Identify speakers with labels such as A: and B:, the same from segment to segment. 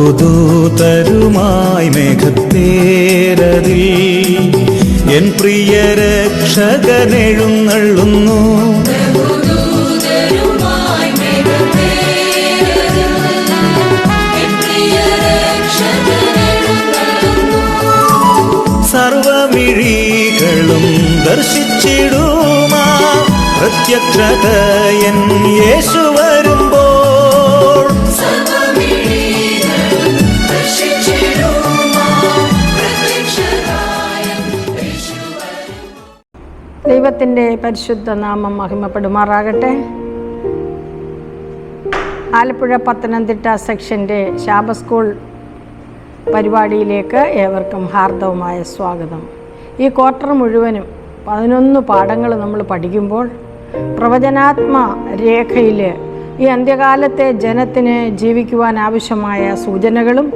A: ബഹുദൂതരുമായി മേഘത്തേരതിൽ N പ്രിയ രക്ഷകനെഴുന്നള്ളുന്നു. സർവമിഴികളും ദർശിച്ചിടുമാ പ്രത്യക്ഷത N യേശു വരുമ്പോൾ.
B: ദൈവത്തിൻ്റെ പരിശുദ്ധ നാമം മഹിമപ്പെടുമാറാകട്ടെ. ആലപ്പുഴ പത്തനംതിട്ട സെക്ഷൻ്റെ ശാബത്ത് സ്കൂൾ പരിപാടിയിലേക്ക് ഏവർക്കും ഹാർദവമായ സ്വാഗതം. ഈ ക്വാർട്ടർ മുഴുവനും 11 പാഠങ്ങൾ നമ്മൾ പഠിക്കുമ്പോൾ പ്രവചനാത്മ രേഖയിൽ ഈ അന്ത്യകാലത്തെ ജനത്തിന് ജീവിക്കുവാൻ ആവശ്യമായ സൂചനകളും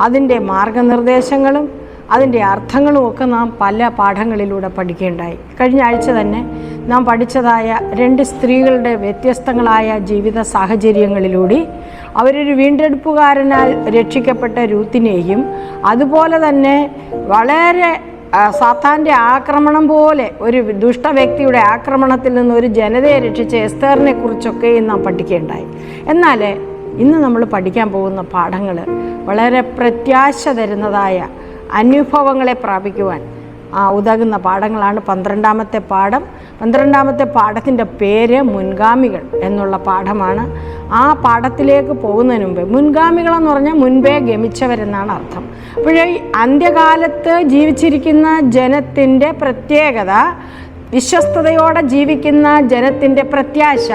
B: അതിൻ്റെ മാർഗനിർദ്ദേശങ്ങളും അതിൻ്റെ അർത്ഥങ്ങളും ഒക്കെ നാം പല പാഠങ്ങളിലൂടെ പഠിക്കുകയുണ്ടായി. കഴിഞ്ഞ ആഴ്ച തന്നെ നാം പഠിച്ചതായ 2 സ്ത്രീകളുടെ വ്യത്യസ്തങ്ങളായ ജീവിത സാഹചര്യങ്ങളിലൂടെ അവരൊരു വീണ്ടെടുപ്പുകാരനാൽ രക്ഷിക്കപ്പെട്ട രൂത്തിനെയും അതുപോലെ തന്നെ വളരെ സാത്താൻ്റെ ആക്രമണം പോലെ ഒരു ദുഷ്ട വ്യക്തിയുടെ ആക്രമണത്തിൽ നിന്ന് ഒരു ജനതയെ രക്ഷിച്ച എസ്തേറിനെ കുറിച്ചൊക്കെയും നാം പഠിക്കുകയുണ്ടായി. എന്നാൽ ഇന്ന് നമ്മൾ പഠിക്കാൻ പോകുന്ന പാഠങ്ങൾ വളരെ പ്രത്യാശ തരുന്നതായ അനുഭവങ്ങളെ പ്രാപിക്കുവാൻ ഉതകുന്ന പാഠങ്ങളാണ്. 12ാമത്തെ പാഠം. 12ാമത്തെ പാഠത്തിൻ്റെ പേര് മുൻഗാമികൾ എന്നുള്ള പാഠമാണ്. ആ പാഠത്തിലേക്ക് പോകുന്നതിന് മുമ്പ്, മുൻഗാമികളെന്ന് പറഞ്ഞാൽ മുൻപേ ഗമിച്ചവരെന്നാണ് അർത്ഥം. അപ്പോഴേ അന്ത്യകാലത്ത് ജീവിച്ചിരിക്കുന്ന ജനത്തിൻ്റെ പ്രത്യേകത, വിശ്വസ്തയോടെ ജീവിക്കുന്ന ജനത്തിൻ്റെ പ്രത്യാശ,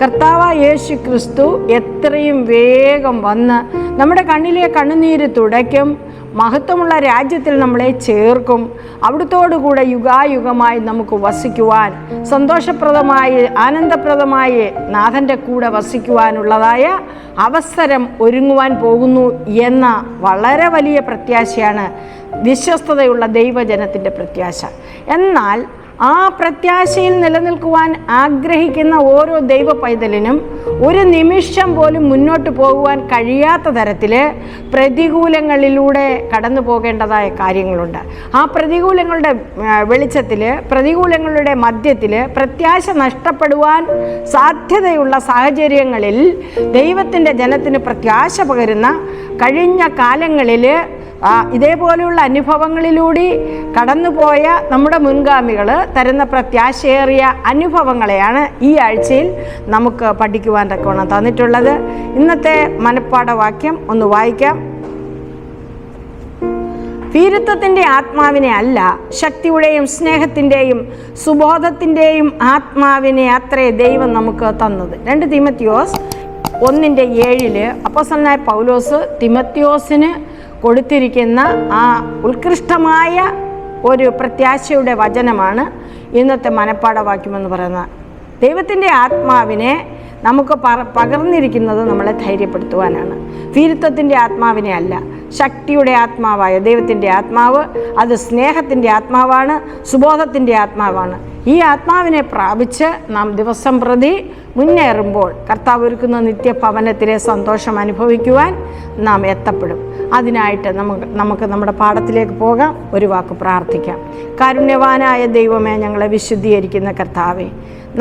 B: കർത്താവായ യേശു ക്രിസ്തു എത്രയും വേഗം വന്ന് നമ്മുടെ കണ്ണിലെ കണ്ണുനീര് തുടയ്ക്കും, മഹത്വമുള്ള രാജ്യത്തിൽ നമ്മളെ ചേർക്കും, അവിടുത്തോടുകൂടെ യുഗായുഗമായി നമുക്ക് വസിക്കുവാൻ, സന്തോഷപ്രദമായി ആനന്ദപ്രദമായി നാഥൻ്റെ കൂടെ വസിക്കുവാനുള്ളതായ അവസരം ഒരുങ്ങുവാൻ പോകുന്നു എന്ന വളരെ വലിയ പ്രത്യാശയാണ് വിശ്വസ്തതയുള്ള ദൈവജനത്തിൻ്റെ പ്രത്യാശ. എന്നാൽ ആ പ്രത്യാശയിൽ നിലനിൽക്കുവാൻ ആഗ്രഹിക്കുന്ന ഓരോ ദൈവ പൈതലിനും ഒരു നിമിഷം പോലും മുന്നോട്ട് പോകുവാൻ കഴിയാത്ത തരത്തിൽ പ്രതികൂലങ്ങളിലൂടെ കടന്നു പോകേണ്ടതായ കാര്യങ്ങളുണ്ട്. ആ പ്രതികൂലങ്ങളുടെ വെളിച്ചത്തിൽ, പ്രതികൂലങ്ങളുടെ മധ്യത്തിൽ പ്രത്യാശ നഷ്ടപ്പെടുവാൻ സാധ്യതയുള്ള സാഹചര്യങ്ങളിൽ ദൈവത്തിൻ്റെ ജനത്തിന് പ്രത്യാശ പകരുന്ന കഴിഞ്ഞ കാലങ്ങളിൽ ഇതേപോലെയുള്ള അനുഭവങ്ങളിലൂടെ കടന്നുപോയ നമ്മുടെ മുൻഗാമികൾ തരുന്ന പ്രത്യാശയേറിയ അനുഭവങ്ങളെയാണ് ഈ ആഴ്ചയിൽ നമുക്ക് പഠിക്കുവാൻ തക്കവണ്ണം തന്നിട്ടുള്ളത്. ഇന്നത്തെ മനഃപ്പാഠവാക്യം ഒന്ന് വായിക്കാം. വീരത്വത്തിൻ്റെ ആത്മാവിനെ അല്ല, ശക്തിയുടെയും സ്നേഹത്തിൻ്റെയും സുബോധത്തിൻ്റെയും ആത്മാവിനെ അത്രേ ദൈവം നമുക്ക് തന്നത്. 2 തീമത്തിയോസ് 1:7 അപ്പോസ്തലനായ പൗലോസ് തിമത്തിയോസിന് കൊടുത്തിരിക്കുന്ന ആ ഉത്കൃഷ്ടമായ ഒരു പ്രത്യാശയുടെ വചനമാണ് ഇന്നത്തെ മനഃപ്പാഠവാക്യമെന്ന് പറയുന്നത്. ദൈവത്തിൻ്റെ ആത്മാവിനെ നമുക്ക് പകർന്നിരിക്കുന്നത് നമ്മളെ ധൈര്യപ്പെടുത്തുവാനാണ്. വീരത്വത്തിൻ്റെ ആത്മാവിനെ അല്ല, ശക്തിയുടെ ആത്മാവായ ദൈവത്തിൻ്റെ ആത്മാവ് അത് സ്നേഹത്തിൻ്റെ ആത്മാവാണ്, സുബോധത്തിൻ്റെ ആത്മാവാണ്. ഈ ആത്മാവിനെ പ്രാപിച്ച് നാം ദിവസം പ്രതി മുന്നേറുമ്പോൾ കർത്താവ് ഒരുക്കുന്ന നിത്യഭവനത്തിലെ സന്തോഷം അനുഭവിക്കുവാൻ നാം എത്തപ്പെടും. അതിനായിട്ട് നമുക്ക് നമ്മുടെ പാഠത്തിലേക്ക് പോകാം. ഒരു വാക്ക് പ്രാർത്ഥിക്കാം. കാരുണ്യവാനായ ദൈവമേ, ഞങ്ങളെ വിശുദ്ധീകരിക്കുന്ന കർത്താവേ,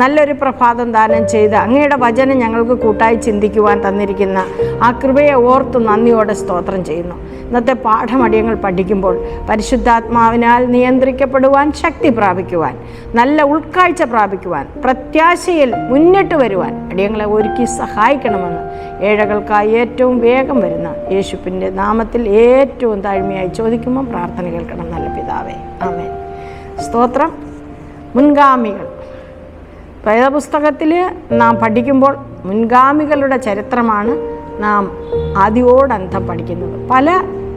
B: നല്ലൊരു പ്രഭാതം ദാനം ചെയ്ത് അങ്ങയുടെ വചനം ഞങ്ങൾക്ക് കൂട്ടായി ചിന്തിക്കുവാൻ തന്നിരിക്കുന്ന ആ കൃപയെ ഓർത്ത് നന്ദിയോടെ സ്തോത്രം ചെയ്യുന്നു. ഇന്നത്തെ പാഠമടിയങ്ങൾ പഠിക്കുമ്പോൾ പരിശുദ്ധാത്മാവിനാൽ നിയന്ത്രിക്കപ്പെടുവാൻ, ശക്തി പ്രാപിക്കുവാൻ, നല്ല ഉൾക്കാഴ്ച പ്രാപിക്കുവാൻ, പ്രത്യാശയിൽ മുന്നിട്ട് വരുവാൻ അടിയങ്ങളെ ഒരുക്കി സഹായിക്കണമെന്ന് ഏഴകൾക്കായി ഏറ്റവും വേഗം വരുന്ന യേശുവിൻ്റെ നാമത്തിൽ ഏറ്റവും താഴ്മയായി ചോദിക്കുമ്പോൾ പ്രാർത്ഥന കേൾക്കണം നല്ല പിതാവേ, ആമേൻ. സ്തോത്രം. മുൻഗാമികൾ. വേദപുസ്തകത്തിൽ നാം പഠിക്കുമ്പോൾ മുൻഗാമികളുടെ ചരിത്രമാണ് നാം ആദ്യോടന്തം പഠിക്കുന്നത്. പല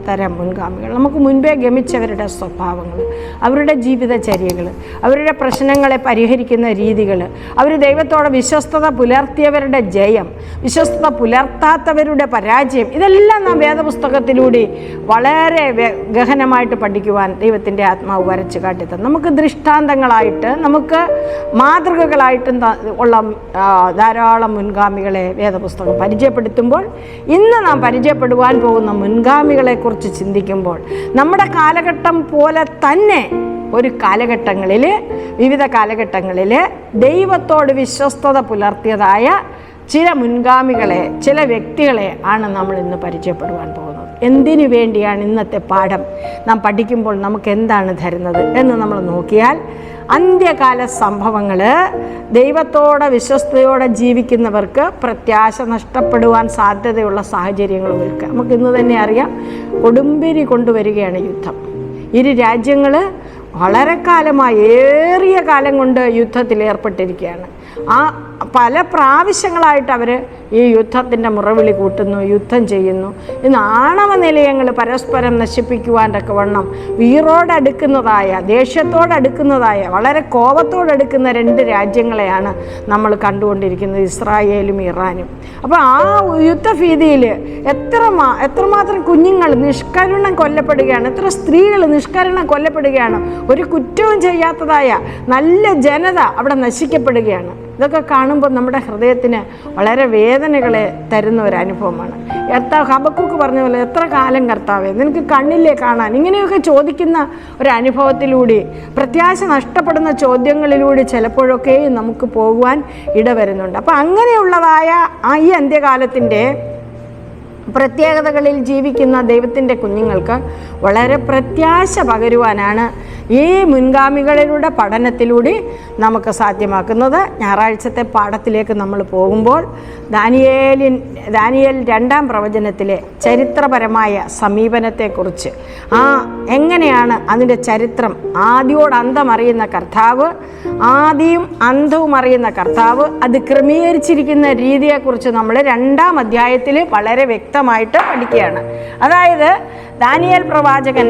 B: തരം മുൻഗാമികൾ, നമുക്ക് മുൻപേ ഗമിച്ചവരുടെ സ്വഭാവങ്ങൾ, അവരുടെ ജീവിതചര്യകൾ, അവരുടെ പ്രശ്നങ്ങളെ പരിഹരിക്കുന്ന രീതികൾ, അവർ ദൈവത്തോട് വിശ്വസ്തത പുലർത്തിയവരുടെ ജയം, വിശ്വസ്തത പുലർത്താത്തവരുടെ പരാജയം, ഇതെല്ലാം നാം വേദപുസ്തകത്തിലൂടെ വളരെ ഗഹനമായിട്ട് പഠിക്കുവാൻ ദൈവത്തിൻ്റെ ആത്മാവ് വരച്ച് കാട്ടിത്തന്നു. നമുക്ക് ദൃഷ്ടാന്തങ്ങളായിട്ട്, നമുക്ക് മാതൃകകളായിട്ടും ഉള്ള ധാരാളം മുൻഗാമികളെ വേദപുസ്തകം പരിചയപ്പെടുത്തുമ്പോൾ, ഇന്ന് നാം പരിചയപ്പെടുവാൻ പോകുന്ന മുൻഗാമികളെക്കുറിച്ച് ചിന്തിക്കുമ്പോൾ നമ്മുടെ കാലഘട്ടം പോലെ തന്നെ ഒരു കാലഘട്ടങ്ങളിൽ, വിവിധ കാലഘട്ടങ്ങളിൽ ദൈവത്തോട് വിശ്വസ്തത പുലർത്തിയതായ ചില മുൻഗാമികളെ, ചില വ്യക്തികളെ ആണ് നമ്മൾ ഇന്ന് പരിചയപ്പെടുവാൻ പോകുന്നത്. എന്തിനു വേണ്ടിയാണ് ഇന്നത്തെ പാഠം നാം പഠിക്കുമ്പോൾ നമുക്ക് എന്താണ് തരുന്നത് എന്ന് നമ്മൾ നോക്കിയാൽ, അന്ത്യകാല സംഭവങ്ങൾ, ദൈവത്തോടെ വിശ്വസ്തയോടെ ജീവിക്കുന്നവർക്ക് പ്രത്യാശ നഷ്ടപ്പെടുവാൻ സാധ്യതയുള്ള സാഹചര്യങ്ങൾ ഒരുക്കുക. നമുക്ക് ഇന്ന് തന്നെ അറിയാം, കൊടുമ്പിരി കൊണ്ടുവരികയാണ് യുദ്ധം. ഇരു രാജ്യങ്ങൾ വളരെ കാലമായി, ഏറിയ കാലം കൊണ്ട് യുദ്ധത്തിൽ ഏർപ്പെട്ടിരിക്കുകയാണ്. പല പ്രാവശ്യങ്ങളായിട്ട് അവർ ഈ യുദ്ധത്തിൻ്റെ മുറവിളി കൂട്ടുന്നു, യുദ്ധം ചെയ്യുന്നു. ഇന്ന് ആണവ നിലയങ്ങൾ പരസ്പരം നശിപ്പിക്കുവാൻ തക്കവണ്ണം വീറോടടുക്കുന്നതായ, ദേഷ്യത്തോടടുക്കുന്നതായ, വളരെ കോപത്തോടടുക്കുന്ന രണ്ട് രാജ്യങ്ങളെയാണ് നമ്മൾ കണ്ടുകൊണ്ടിരിക്കുന്നത്, ഇസ്രായേലും ഇറാനും. അപ്പോൾ ആ യുദ്ധഭീതിയിൽ എത്രമാത്രം കുഞ്ഞുങ്ങൾ നിഷ്കരുണം കൊല്ലപ്പെടുകയാണ്, എത്ര സ്ത്രീകൾ നിഷ്കരുണം കൊല്ലപ്പെടുകയാണ്, ഒരു കുറ്റവും ചെയ്യാത്തതായ നല്ല ജനത അവിടെ നശിക്കപ്പെടുകയാണ്. ഇതൊക്കെ കാണുമ്പോൾ നമ്മുടെ ഹൃദയത്തിന് വളരെ വേദനകളെ തരുന്ന ഒരു അനുഭവമാണ്. ഹബക്കൂക്ക് പറഞ്ഞ പോലെ, എത്ര കാലം കർത്താവേ, നിനക്ക് കണ്ണില്ലേ കാണാൻ? ഇങ്ങനെയൊക്കെ ചോദിക്കുന്ന ഒരു അനുഭവത്തിലൂടെ, പ്രത്യാശ നഷ്ടപ്പെടുന്ന ചോദ്യങ്ങളിലൂടെ ചിലപ്പോഴൊക്കെ നമുക്ക് പോകുവാൻ ഇടവരുന്നുണ്ട്. അപ്പോൾ അങ്ങനെയുള്ളതായ ഈ അന്ത്യകാലത്തിൻ്റെ പ്രത്യേകതകളിൽ ജീവിക്കുന്ന ദൈവത്തിൻ്റെ കുഞ്ഞുങ്ങൾക്ക് വളരെ പ്രത്യാശ പകരുവാനാണ് ഈ മുൻഗാമികളിലൂടെ പഠനത്തിലൂടെ നമുക്ക് സാധ്യമാക്കുന്നത്. ഞായറാഴ്ചത്തെ പാഠത്തിലേക്ക് നമ്മൾ പോകുമ്പോൾ, ദാനിയേൽ 2-ാം പ്രവചനത്തിലെ ചരിത്രപരമായ സമീപനത്തെക്കുറിച്ച്, എങ്ങനെയാണ് അതിൻ്റെ ചരിത്രം, ആദിയോട് അന്തം അറിയുന്ന കർത്താവ്, ആദിയും അന്തവും അറിയുന്ന കർത്താവ്, അത് ക്രമീകരിച്ചിരിക്കുന്ന രീതിയെക്കുറിച്ച് നമ്മൾ 2-ാം അധ്യായത്തിൽ വളരെ വ്യക്തമായിട്ട് പഠിക്കുകയാണ്. അതായത് ദാനിയേൽ പ്രവാചകൻ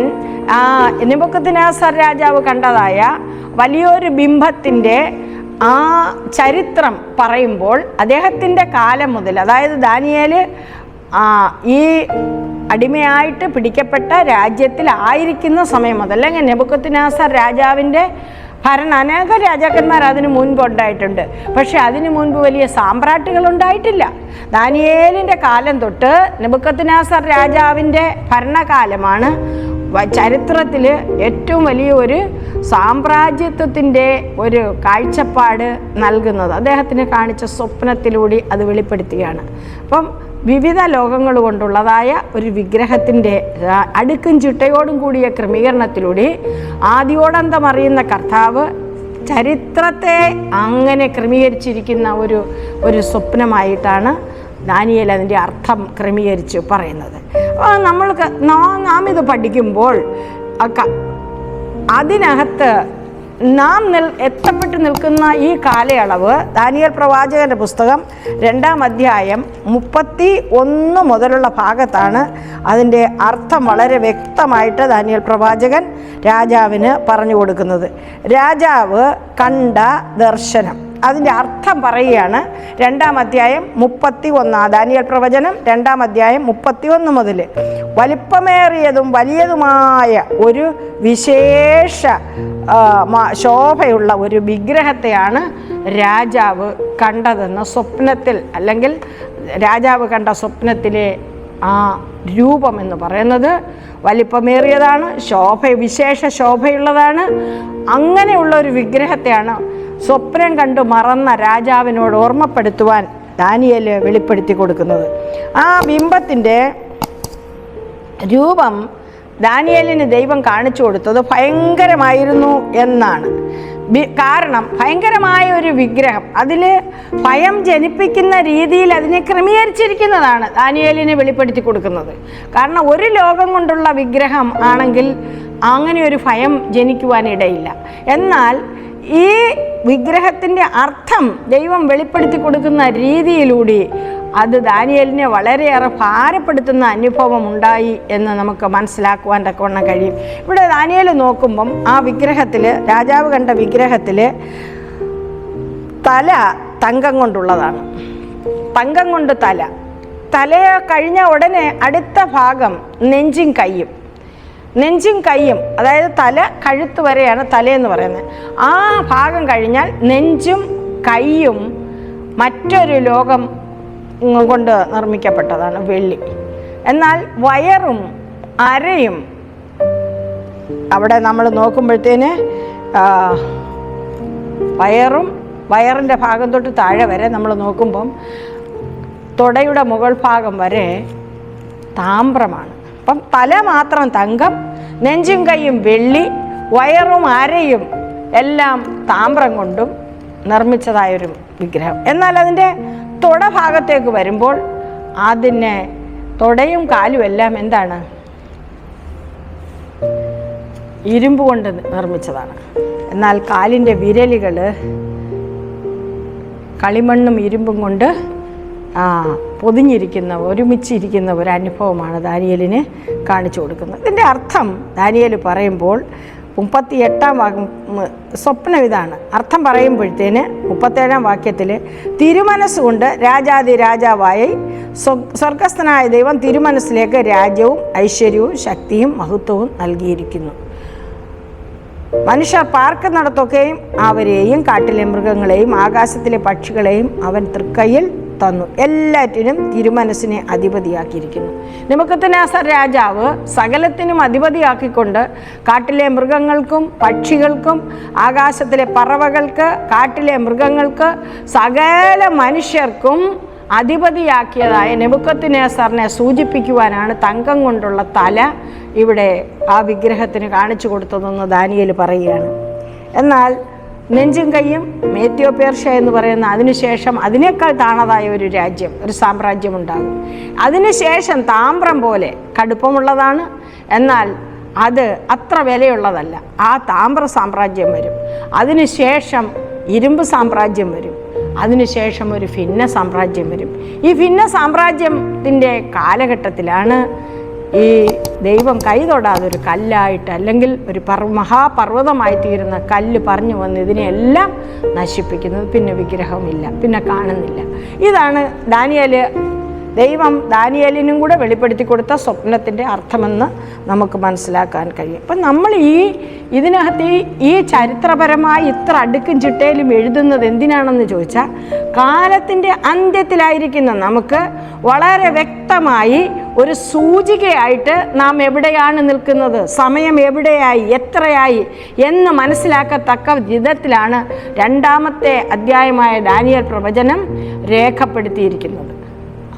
B: നെബൂഖദ്നേസർ രാജാവ് കണ്ടതായ വലിയൊരു ബിംബത്തിൻ്റെ ചരിത്രം പറയുമ്പോൾ, അദ്ദേഹത്തിൻ്റെ കാലം മുതൽ, അതായത് ദാനിയേൽ ഈ അടിമയായിട്ട് പിടിക്കപ്പെട്ട രാജ്യത്തിൽ ആയിരിക്കുന്ന സമയം മുതൽ, അല്ലെങ്കിൽ നെബൂഖദ്നേസർ രാജാവിൻ്റെ ഭരണം, അനേക രാജാക്കന്മാർ അതിനു മുൻപ് ഉണ്ടായിട്ടുണ്ട്, പക്ഷെ അതിനു മുൻപ് വലിയ സാമ്രാട്ടുകൾ ഉണ്ടായിട്ടില്ല. ദാനിയേലിൻ്റെ കാലം തൊട്ട് നെബൂഖദ്നേസർ രാജാവിൻ്റെ ഭരണകാലമാണ് ചരിത്രത്തിൽ ഏറ്റവും വലിയ ഒരു സാമ്രാജ്യത്വത്തിൻ്റെ ഒരു കാഴ്ചപ്പാട് നൽകുന്നത്. അദ്ദേഹത്തിന് കാണിച്ച സ്വപ്നത്തിലൂടെ അത് വെളിപ്പെടുത്തുകയാണ്. അപ്പം വിവിധ ലോകങ്ങൾ കൊണ്ടുള്ളതായ ഒരു വിഗ്രഹത്തിൻ്റെ അടുക്കും ചിട്ടയോടും കൂടിയ ക്രമീകരണത്തിലൂടെ ആദിയോടന്തം അറിയുന്ന കർത്താവ് ചരിത്രത്തെ അങ്ങനെ ക്രമീകരിച്ചിരിക്കുന്ന ഒരു സ്വപ്നമായിട്ടാണ് ദാനിയേൽ അതിൻ്റെ അർത്ഥം ക്രമീകരിച്ച് പറയുന്നത്. നാം ഇത് പഠിക്കുമ്പോൾ അതിനകത്ത് നാം എത്തപ്പെട്ട് നിൽക്കുന്ന ഈ കാലയളവ്, ദാനിയേൽ പ്രവാചകൻ്റെ പുസ്തകം 2-ാം അധ്യായം 31 മുതലുള്ള ഭാഗത്താണ് അതിൻ്റെ അർത്ഥം വളരെ വ്യക്തമായിട്ട് ദാനിയേൽ പ്രവാചകൻ രാജാവിന് പറഞ്ഞു കൊടുക്കുന്നത്. രാജാവ് കണ്ട ദർശനം, അതിൻ്റെ അർത്ഥം പറയുകയാണ്. 2-ാം അധ്യായം 31, ദാനിയേൽ പ്രവചനം 2-ാം അധ്യായം 31 മുതൽ, വലിപ്പമേറിയതും വലിയതുമായ ഒരു വിശേഷ ശോഭയുള്ള ഒരു വിഗ്രഹത്തെയാണ് രാജാവ് കണ്ടതെന്ന് സ്വപ്നത്തിൽ, അല്ലെങ്കിൽ രാജാവ് കണ്ട സ്വപ്നത്തിലെ രൂപം എന്ന് പറയുന്നത് വലിപ്പമേറിയതാണ്, വിശേഷ ശോഭയുള്ളതാണ്. അങ്ങനെയുള്ള ഒരു വിഗ്രഹത്തെയാണ് സ്വപ്നം കണ്ടു മറന്ന രാജാവിനോട് ഓർമ്മപ്പെടുത്തുവാൻ ദാനിയേൽ വെളിപ്പെടുത്തി കൊടുക്കുന്നത്. ആ ബിംബത്തിൻ്റെ രൂപം ദാനിയേലിന് ദൈവം കാണിച്ചു കൊടുത്തത് ഭയങ്കരമായിരുന്നു എന്നാണ്. കാരണം ഭയങ്കരമായ ഒരു വിഗ്രഹം, അതിൽ ഭയം ജനിപ്പിക്കുന്ന രീതിയിൽ അതിനെ ക്രമീകരിച്ചിരിക്കുന്നതാണ് ദാനിയേലിനെ വെളിപ്പെടുത്തി കൊടുക്കുന്നത്. കാരണം ഒരു ലോകം കൊണ്ടുള്ള വിഗ്രഹം ആണെങ്കിൽ അങ്ങനെ ഒരു ഭയം ജനിക്കുവാനിടയില്ല. എന്നാൽ ഈ വിഗ്രഹത്തിൻ്റെ അർത്ഥം ദൈവം വെളിപ്പെടുത്തി കൊടുക്കുന്ന രീതിയിലൂടെ അത് ദാനിയേലിനെ വളരെയേറെ ഭാരപ്പെടുത്തുന്ന അനുഭവം ഉണ്ടായി എന്ന് നമുക്ക് മനസ്സിലാക്കുവാൻ തക്കവണ്ണം കഴിയും. ഇവിടെ ദാനിയേൽ നോക്കുമ്പം ആ വിഗ്രഹത്തിൽ, രാജാവ് കണ്ട വിഗ്രഹത്തിൽ തല തങ്കം കൊണ്ടുള്ളതാണ്. തങ്കം കൊണ്ട് തല കഴിഞ്ഞ ഉടനെ അടുത്ത ഭാഗം നെഞ്ചും കൈയും, അതായത് തല കഴുത്ത് വരെയാണ് തലയെന്ന് പറയുന്നത്. ആ ഭാഗം കഴിഞ്ഞാൽ നെഞ്ചും കൈയും മറ്റൊരു ലോകം കൊണ്ട് നിർമ്മിക്കപ്പെട്ടതാണ്, വെള്ളി. എന്നാൽ വയറും അരയും അവിടെ നമ്മൾ നോക്കുമ്പോഴത്തേന് വയറിൻ്റെ ഭാഗം തൊട്ട് താഴെ വരെ നമ്മൾ നോക്കുമ്പം തുടയുടെ മുകൾ ഭാഗം വരെ താമ്രമാണ്. അപ്പം തല മാത്രം തങ്കം, നെഞ്ചും കൈയും വെള്ളി, വയറും അരയും എല്ലാം താമ്രം കൊണ്ടും നിർമ്മിച്ചതായൊരു വിഗ്രഹം. എന്നാൽ അതിൻ്റെ തുടഭാഗത്തേക്ക് വരുമ്പോൾ അതിനെ തുടയും കാലും എല്ലാം എന്താണ്? ഇരുമ്പ് കൊണ്ട് നിർമ്മിച്ചതാണ്. എന്നാൽ കാലിൻ്റെ വിരലുകൾ കളിമണ്ണും ഇരുമ്പും കൊണ്ട് ഒരുമിച്ചിരിക്കുന്ന ഒരു അനുഭവമാണ് ദാനിയേലിന് കാണിച്ചു കൊടുക്കുന്നത്. ഇതിൻ്റെ അർത്ഥം ദാനിയേൽ പറയുമ്പോൾ 38-ാം വാക്യം സ്വപ്നം ഇതാണ്. അർത്ഥം പറയുമ്പോഴത്തേന് 37-ാം വാക്യത്തിൽ തിരുമനസ്സുകൊണ്ട് രാജാവായി സ്വർഗസ്ഥനായ ദൈവം തിരുമനസ്സിലേക്ക് രാജ്യവും ഐശ്വര്യവും ശക്തിയും മഹത്വവും നൽകിയിരിക്കുന്നു. മനുഷ്യർ പാർക്കുന്നിടത്തൊക്കെയും അവരെയും കാട്ടിലെ മൃഗങ്ങളെയും ആകാശത്തിലെ പക്ഷികളെയും അവൻ തൃക്കൈയിൽ തന്നു. എല്ലാറ്റിനും തിരുമനസ്സിനെ അധിപതിയാക്കിയിരിക്കുന്നു. നെബൂഖദ്നേസർ രാജാവ് സകലത്തിനും അധിപതിയാക്കിക്കൊണ്ട് കാട്ടിലെ മൃഗങ്ങൾക്കും പക്ഷികൾക്കും ആകാശത്തിലെ പറവകൾക്ക് കാട്ടിലെ മൃഗങ്ങൾക്ക് സകല മനുഷ്യർക്കും അധിപതിയാക്കിയതായ നെബൂഖദ്നേസറിനെ സൂചിപ്പിക്കുവാനാണ് തങ്കം കൊണ്ടുള്ള തല ഇവിടെ ആ വിഗ്രഹത്തിന് കാണിച്ചു കൊടുത്തതെന്ന് ദാനിയേൽ പറയുകയാണ്. എന്നാൽ നെഞ്ചും കൈയും മേത്യോ പേർഷ്യ എന്ന് പറയുന്ന അതിനുശേഷം അതിനേക്കാൾ താണതായ ഒരു സാമ്രാജ്യം ഉണ്ടാകും. അതിനുശേഷം താമ്രം പോലെ കടുപ്പമുള്ളതാണ്, എന്നാൽ അത് അത്ര വിലയുള്ളതല്ല. ആ താമ്ര സാമ്രാജ്യം വരും. അതിനുശേഷം ഇരുമ്പ് സാമ്രാജ്യം വരും. അതിനുശേഷം ഒരു ഭിന്ന സാമ്രാജ്യം വരും. ഈ ഭിന്ന സാമ്രാജ്യത്തിൻ്റെ കാലഘട്ടത്തിലാണ് ഈ ദൈവം കൈ തൊടാതൊരു കല്ലായിട്ട് അല്ലെങ്കിൽ ഒരു മഹാപർവ്വതമായി തീരുന്ന കല്ല് പറഞ്ഞു വന്ന് ഇതിനെല്ലാം നശിപ്പിക്കുന്നത്. പിന്നെ വിഗ്രഹമില്ല, പിന്നെ കാണുന്നില്ല. ഇതാണ് ദൈവം ദാനിയേലിനും കൂടെ വെളിപ്പെടുത്തി കൊടുത്ത സ്വപ്നത്തിൻ്റെ അർത്ഥമെന്ന് നമുക്ക് മനസ്സിലാക്കാൻ കഴിയും. അപ്പം നമ്മൾ ഇതിനകത്ത് ഈ ചരിത്രപരമായി ഇത്ര അടുക്കും ചിട്ടയിലും എഴുതുന്നത് എന്തിനാണെന്ന് ചോദിച്ചാൽ, കാലത്തിൻ്റെ അന്ത്യത്തിലായിരിക്കുന്ന നമുക്ക് വളരെ വ്യക്തമായി ഒരു സൂചികയായിട്ട് നാം എവിടെയാണ് നിൽക്കുന്നത്, സമയം എവിടെയായി, എത്രയായി എന്ന് മനസ്സിലാക്കത്തക്ക വിധത്തിലാണ് 2-ാമത്തെ അധ്യായമായ ദാനിയേൽ പ്രവചനം രേഖപ്പെടുത്തിയിരിക്കുന്നത്.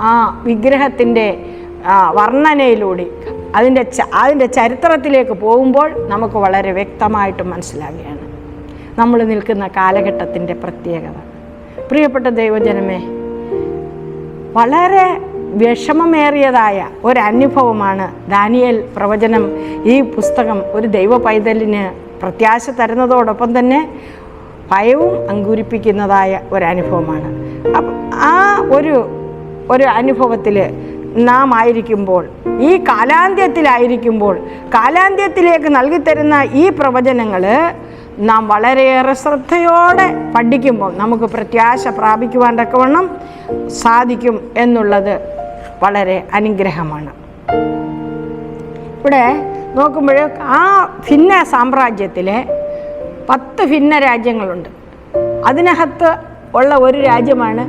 B: ആ വിഗ്രഹത്തിൻ്റെ വർണ്ണനയിലൂടെ അതിൻ്റെ ചരിത്രത്തിലേക്ക് പോകുമ്പോൾ നമുക്ക് വളരെ വ്യക്തമായിട്ട് മനസ്സിലാകുകയാണ് നമ്മൾ നിൽക്കുന്ന കാലഘട്ടത്തിൻ്റെ പ്രത്യേകത. പ്രിയപ്പെട്ട ദൈവജനമേ, വളരെ വിഷമമേറിയതായ ഒരനുഭവമാണ് ദാനിയേൽ പ്രവചനം. ഈ പുസ്തകം ഒരു ദൈവ പൈതലിന് പ്രത്യാശ തരുന്നതോടൊപ്പം തന്നെ ഭയവും അങ്കുരിപ്പിക്കുന്നതായ ഒരനുഭവമാണ്. ആ ഒരു അനുഭവത്തിൽ നാം ആയിരിക്കുമ്പോൾ, ഈ കാലാന്ത്യത്തിലേക്ക് നൽകിത്തരുന്ന ഈ പ്രവചനങ്ങൾ നാം വളരെയേറെ ശ്രദ്ധയോടെ പഠിക്കുമ്പോൾ നമുക്ക് പ്രത്യാശ പ്രാപിക്കുവാൻ തക്കവണ്ണം സാധിക്കും എന്നുള്ളത് വളരെ അനുഗ്രഹമാണ്. ഇവിടെ നോക്കുമ്പോൾ ആ ഭിന്ന സാമ്രാജ്യത്തിലെ 10 ഭിന്ന രാജ്യങ്ങളുണ്ട്. അതിനകത്ത് ഉള്ള ഒരു രാജ്യമാണ്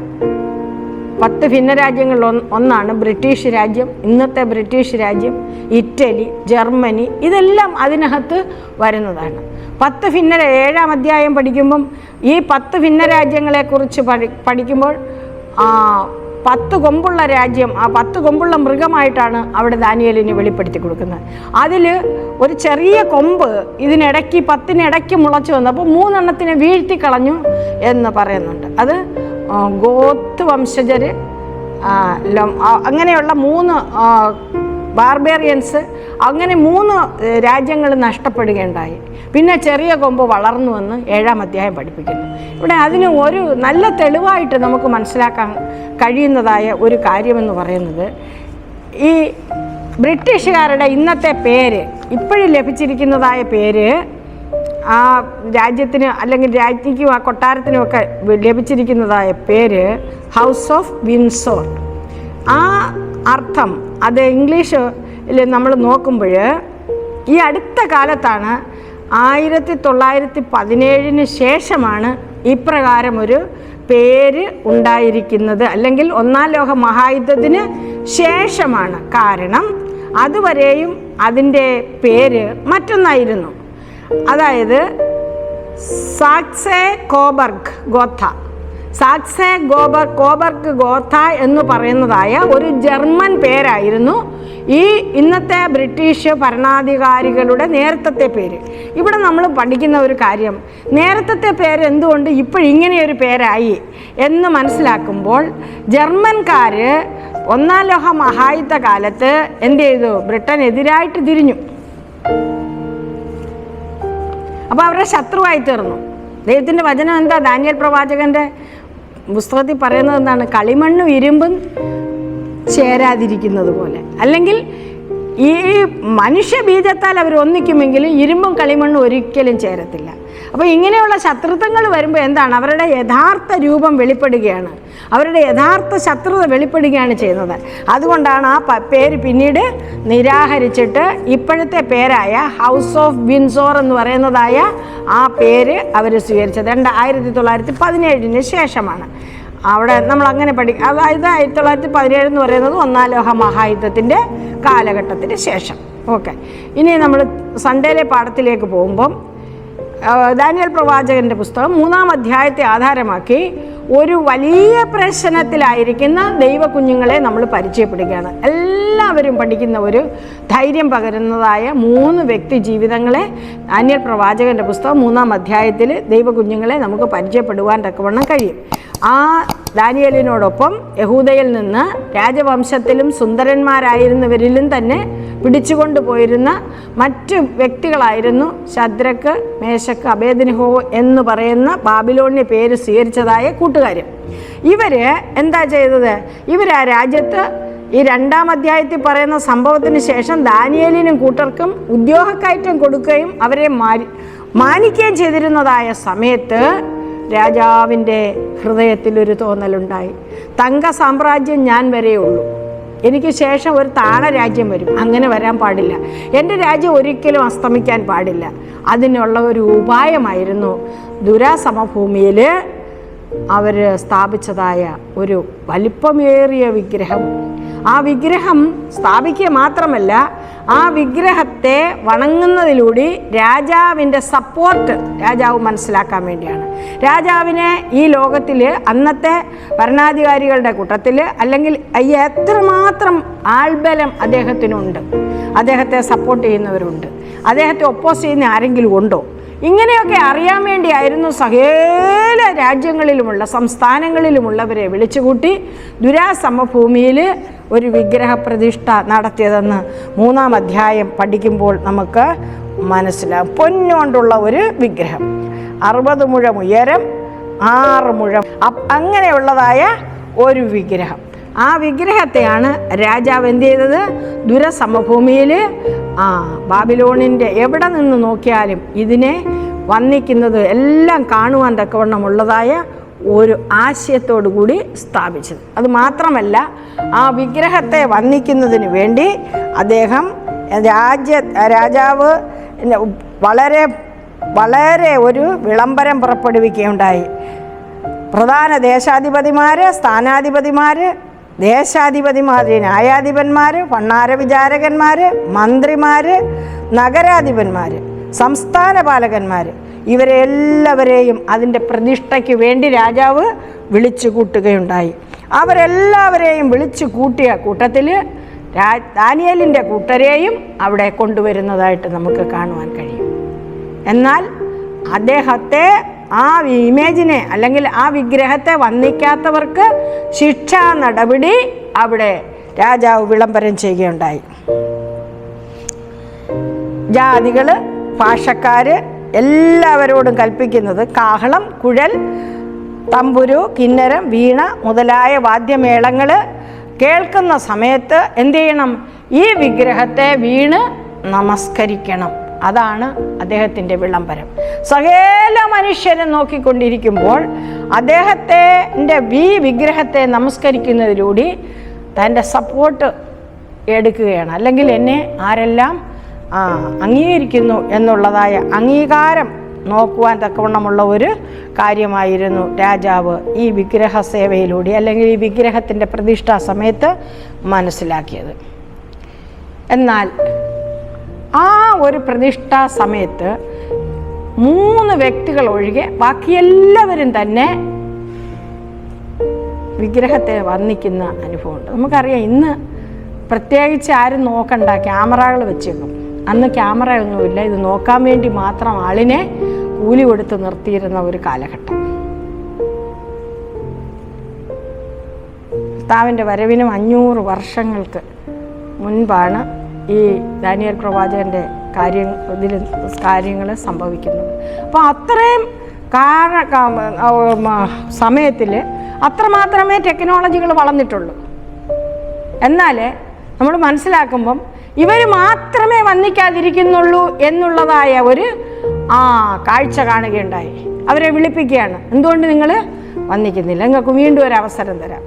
B: 10 ഭിന്ന രാജ്യങ്ങളിൽ ഒന്നാണ് ബ്രിട്ടീഷ് രാജ്യം. ഇന്നത്തെ ബ്രിട്ടീഷ് രാജ്യം, ഇറ്റലി, ജർമ്മനി, ഇതെല്ലാം അതിനകത്ത് വരുന്നതാണ്. 10 ഭിന്ന 7-ാം അധ്യായം പഠിക്കുമ്പം ഈ 10 ഭിന്ന രാജ്യങ്ങളെക്കുറിച്ച് പഠിക്കുമ്പോൾ 10 കൊമ്പുള്ള രാജ്യം, ആ 10 കൊമ്പുള്ള മൃഗമായിട്ടാണ് അവിടെ ദാനിയേലിന് വെളിപ്പെടുത്തി കൊടുക്കുന്നത്. അതിൽ ഒരു ചെറിയ കൊമ്പ് ഇതിനിടയ്ക്ക് 10-നിടയ്ക്ക് മുളച്ചു വന്നു. അപ്പോൾ 3 എണ്ണത്തിനെ വീഴ്ത്തിക്കളഞ്ഞു എന്ന് പറയുന്നുണ്ട്. അത് ഗോത്ത് വംശജർ, അങ്ങനെയുള്ള 3 ബാർബേറിയൻസ്, അങ്ങനെ 3 രാജ്യങ്ങൾ നഷ്ടപ്പെടുകയുണ്ടായി. പിന്നെ ചെറിയ കൊമ്പ് വളർന്നു വന്ന് 7-ാം അധ്യായം പഠിപ്പിക്കുന്നു. ഇവിടെ അതിന് ഒരു നല്ല തെളിവായിട്ട് നമുക്ക് മനസ്സിലാക്കാൻ കഴിയുന്നതായ ഒരു കാര്യമെന്ന് പറയുന്നത്, ഈ ബ്രിട്ടീഷുകാരുടെ ഇന്നത്തെ പേര്, ഇപ്പോഴും ലഭിച്ചിരിക്കുന്നതായ പേര്, ആ രാജ്യത്തിന് അല്ലെങ്കിൽ രാജ്ഞിക്കും ആ കൊട്ടാരത്തിനുമൊക്കെ ലഭിച്ചിരിക്കുന്നതായ പേര് ഹൗസ് ഓഫ് വിൻസോർ. ആ അർത്ഥം അത് ഇംഗ്ലീഷിൽ നമ്മൾ നോക്കുമ്പോൾ ഈ അടുത്ത കാലത്താണ് 1917 ശേഷമാണ് ഇപ്രകാരം ഒരു പേര് ഉണ്ടായിരിക്കുന്നത്, അല്ലെങ്കിൽ 1-ാം ലോക മഹായുദ്ധത്തിന് ശേഷമാണ്. കാരണം അതുവരെയും അതിൻ്റെ പേര് മറ്റൊന്നായിരുന്നു. അതായത് സാക്സെ കോബർഗ് ഗോഥ. സാക്സെ കോബർഗ് ഗോഥ എന്ന് പറയുന്നതായ ഒരു ജർമ്മൻ പേരായിരുന്നു ഈ ഇന്നത്തെ ബ്രിട്ടീഷ് ഭരണാധികാരികളുടെ നേരത്തെ പേര്. ഇവിടെ നമ്മൾ പഠിക്കുന്ന ഒരു കാര്യം, നേരത്തെ പേര് എന്തുകൊണ്ട് ഇപ്പോഴിങ്ങനെയൊരു പേരായി എന്ന് മനസ്സിലാക്കുമ്പോൾ, ജർമ്മൻകാർ 1-ാം ലോക മഹായുദ്ധ കാലത്ത് എന്ത് ചെയ്തു? ബ്രിട്ടനെതിരായിട്ട് തിരിഞ്ഞു. അപ്പോൾ അവരുടെ ശത്രുവായി തീർന്നു. ദൈവത്തിൻ്റെ വചനം എന്താ? ദാനിയേൽ പ്രവാചകൻ്റെ പുസ്തകത്തിൽ പറയുന്നത് എന്താണ്? കളിമണ്ണും ഇരുമ്പും ചേരാതിരിക്കുന്നത് പോലെ, അല്ലെങ്കിൽ ഈ മനുഷ്യ ബീജത്താൽ അവർ ഒന്നിക്കുമെങ്കിലും ഇരുമ്പും കളിമണ്ണും ഒരിക്കലും ചേരത്തില്ല. അപ്പോൾ ഇങ്ങനെയുള്ള ശത്രുത്വങ്ങൾ വരുമ്പോൾ എന്താണ്? അവരുടെ യഥാർത്ഥ രൂപം വെളിപ്പെടുകയാണ്, അവരുടെ യഥാർത്ഥ ശത്രുത വെളിപ്പെടുകയാണ് ചെയ്യുന്നത്. അതുകൊണ്ടാണ് ആ പേര് പിന്നീട് നിരാകരിച്ചിട്ട് ഇപ്പോഴത്തെ പേരായ ഹൗസ് ഓഫ് വിൻസോർ എന്ന് പറയുന്നതായ ആ പേര് അവർ സ്വീകരിച്ചത്. 1917 ശേഷമാണ്. അവിടെ നമ്മൾ അങ്ങനെ അതായത് 1917 എന്ന് പറയുന്നത് 1-ാം ലോക മഹായുദ്ധത്തിൻ്റെ കാലഘട്ടത്തിന് ശേഷം. ഓക്കെ, ഇനി നമ്മൾ സൺഡേയിലെ പാഠത്തിലേക്ക് പോകുമ്പം ദാനിയേൽ പ്രവാചകൻ്റെ പുസ്തകം 3-ാം അധ്യായത്തെ ആധാരമാക്കി ഒരു വലിയ പ്രശ്നത്തിലായിരിക്കുന്ന ദൈവകുഞ്ഞുങ്ങളെ നമ്മൾ പരിചയപ്പെടുകയാണ്. എല്ലാവരും പഠിക്കുന്ന ഒരു ധൈര്യം പകരുന്നതായ 3 വ്യക്തി ജീവിതങ്ങളെ ദാനിയേൽ പ്രവാചകൻ്റെ പുസ്തകം 3-ാം അധ്യായത്തിൽ ദൈവകുഞ്ഞുങ്ങളെ നമുക്ക് പരിചയപ്പെടുവാൻ തക്കവണ്ണം കഴിയും. ആ ദാനിയേലിനോടൊപ്പം യഹൂദയിൽ നിന്ന് രാജവംശത്തിലും സുന്ദരന്മാരായിരുന്നവരിലും തന്നെ പിടിച്ചുകൊണ്ട് പോയിരുന്ന മറ്റു വ്യക്തികളായിരുന്നു ശദ്രക്ക്, മേശക്ക്, അബേദ്നെഗോ എന്ന് പറയുന്ന ബാബിലോണിയ പേര് സ്വീകരിച്ചതായ കൂട്ടുകാർ. ഇവർ എന്താ ചെയ്തത്? ഇവർ ആ രാജ്യത്ത് ഈ 2-ാം അധ്യായത്തിൽ പറയുന്ന സംഭവത്തിന് ശേഷം ദാനിയേലിനും കൂട്ടർക്കും ഉദ്യോഗക്കയറ്റം കൊടുക്കുകയും അവരെ മാനിക്കുകയും ചെയ്തിരുന്നതായ സമയത്ത് രാജാവിൻ്റെ ഹൃദയത്തിലൊരു തോന്നലുണ്ടായി, തങ്ക സാമ്രാജ്യം ഞാൻ വരെയുള്ളൂ, എനിക്ക് ശേഷം ഒരു താണ രാജ്യം വരും, അങ്ങനെ വരാൻ പാടില്ല, എൻ്റെ രാജ്യം ഒരിക്കലും അസ്തമിക്കാൻ പാടില്ല. അതിനുള്ള ഒരു ഉപായമായിരുന്നു ദുരാസമഭൂമിയിൽ അവർ സ്ഥാപിച്ചതായ ഒരു വലിപ്പമേറിയ വിഗ്രഹം. ആ വിഗ്രഹം സ്ഥാപിക്കുക മാത്രമല്ല, ആ വിഗ്രഹത്തെ വണങ്ങുന്നതിലൂടെ രാജാവിൻ്റെ സപ്പോർട്ട് രാജാവ് മനസ്സിലാക്കാൻ വേണ്ടിയാണ്. രാജാവിനെ ഈ ലോകത്തിൽ അന്നത്തെ ഭരണാധികാരികളുടെ കൂട്ടത്തിൽ അല്ലെങ്കിൽ എത്രമാത്രം ആൾബലം അദ്ദേഹത്തിനുണ്ട്, അദ്ദേഹത്തെ സപ്പോർട്ട് ചെയ്യുന്നവരുണ്ട്, അദ്ദേഹത്തെ ഒപ്പോസ് ചെയ്യുന്ന ആരെങ്കിലും ഉണ്ടോ, ഇങ്ങനെയൊക്കെ അറിയാൻ വേണ്ടിയായിരുന്നു സകല രാജ്യങ്ങളിലുമുള്ള സംസ്ഥാനങ്ങളിലുമുള്ളവരെ വിളിച്ചുകൂട്ടി ദുരാസമഭൂമിയിൽ ഒരു വിഗ്രഹ പ്രതിഷ്ഠ നടത്തിയതെന്ന് 3-ാം അധ്യായം പഠിക്കുമ്പോൾ നമുക്ക് മനസ്സിലാകും. പൊന്നുകൊണ്ടുള്ള ഒരു വിഗ്രഹം, 60 മുഴം ഉയരം, 6 മുഴം, അങ്ങനെയുള്ളതായ ഒരു വിഗ്രഹം. ആ വിഗ്രഹത്തെയാണ് രാജാവ് എന്ത് ചെയ്തത്? ദുരസമഭൂമിയിൽ ബാബിലോണിൻ്റെ എവിടെ നിന്ന് നോക്കിയാലും ഇതിനെ വന്ദിക്കുന്നത് എല്ലാം കാണുവാൻ തക്കവണ്ണമുള്ളതായ ഒരു ആശയത്തോടു കൂടി സ്ഥാപിച്ചത്. അതുമാത്രമല്ല, ആ വിഗ്രഹത്തെ വന്ദിക്കുന്നതിന് വേണ്ടി അദ്ദേഹം രാജാവ് വളരെ വളരെ ഒരു വിളംബരം പുറപ്പെടുവിക്കുകയുണ്ടായി. പ്രധാന ദേശാധിപതിമാർ, സ്ഥാനാധിപതിമാർ, ദേശാധിപതിമാർ, ന്യായാധിപന്മാർ, ഭണ്ണാര വിചാരകന്മാർ, മന്ത്രിമാർ, നഗരാധിപന്മാർ, സംസ്ഥാന പാലകന്മാർ, ഇവരെ എല്ലാവരെയും അതിൻ്റെ പ്രതിഷ്ഠയ്ക്ക് വേണ്ടി രാജാവ് വിളിച്ചു കൂട്ടുകയുണ്ടായി. അവരെല്ലാവരെയും വിളിച്ചു കൂട്ടിയ കൂട്ടത്തിൽ ദാനിയേലിൻ്റെ കൂട്ടരെയും അവിടെ കൊണ്ടുവരുന്നതായിട്ട് നമുക്ക് കാണുവാൻ കഴിയും. എന്നാൽ അദ്ദേഹത്തെ ആ ഇമേജിനെ അല്ലെങ്കിൽ ആ വിഗ്രഹത്തെ വന്ദിക്കാത്തവർക്ക് ശിക്ഷാ നടപടി അവിടെ രാജാവ് വിളംബരം ചെയ്യുകയുണ്ടായി. ജാതികൾ, ഭാഷക്കാർ എല്ലാവരോടും കൽപ്പിക്കുന്നത് കാഹളം, കുഴൽ, തമ്പുരു, കിന്നരം, വീണ മുതലായ വാദ്യമേളങ്ങൾ കേൾക്കുന്ന സമയത്ത് എന്ത് ചെയ്യണം? ഈ വിഗ്രഹത്തെ വീണ് നമസ്കരിക്കണം. അതാണ് അദ്ദേഹത്തിൻ്റെ വിളംബരം. സകല മനുഷ്യരും നോക്കിക്കൊണ്ടിരിക്കുമ്പോൾ അദ്ദേഹത്തിൻ്റെ ഈ വിഗ്രഹത്തെ നമസ്കരിക്കുന്നതിലൂടെ തൻ്റെ സപ്പോർട്ട് എടുക്കുകയാണ്. അല്ലെങ്കിൽ എന്നെ ആരെല്ലാം അംഗീകരിക്കുന്നു എന്നുള്ളതായ അംഗീകാരം നോക്കുവാൻ തക്കവണ്ണമുള്ള ഒരു കാര്യമായിരുന്നു രാജാവ് ഈ വിഗ്രഹ സേവയിലൂടെ അല്ലെങ്കിൽ ഈ വിഗ്രഹത്തിൻ്റെ പ്രതിഷ്ഠാ സമയത്ത് മനസ്സിലാക്കിയത്. എന്നാൽ ആ ഒരു പ്രതിഷ്ഠാ സമയത്ത് 3 വ്യക്തികൾ ഒഴികെ ബാക്കി എല്ലാവരും തന്നെ വിഗ്രഹത്തെ വന്ദിക്കുന്ന അനുഭവമുണ്ട്. നമുക്കറിയാം, ഇന്ന് പ്രത്യേകിച്ച് ആരും നോക്കണ്ട, ക്യാമറകൾ വെച്ചേക്കും. അന്ന് ക്യാമറ ഒന്നുമില്ല, ഇത് നോക്കാൻ വേണ്ടി മാത്രം ആളിനെ കൂലി കൊടുത്ത് നിർത്തിയിരുന്ന ഒരു കാലഘട്ടം. കർത്താവിൻ്റെ വരവിന് 500 വർഷങ്ങൾക്ക് മുൻപാണ് ഈ ദാനിയേൽ പ്രവാചകൻ്റെ കാര്യങ്ങൾ സംഭവിക്കുന്നത്. അപ്പോൾ അത്രയും സമയത്തിൽ അത്രമാത്രമേ ടെക്നോളജികൾ വളർന്നിട്ടുള്ളൂ. എന്നാൽ നമ്മൾ മനസ്സിലാക്കുമ്പം ഇവർ മാത്രമേ വന്ദിക്കാതിരിക്കുന്നുള്ളൂ എന്നുള്ളതായ ഒരു കാഴ്ച കാണുകയുണ്ടായി. അവരെ വിളിപ്പിക്കുകയാണ്, എന്തുകൊണ്ട് നിങ്ങൾ വന്ദിക്കുന്നില്ല? നിങ്ങൾക്ക് വീണ്ടും ഒരു അവസരം തരാം.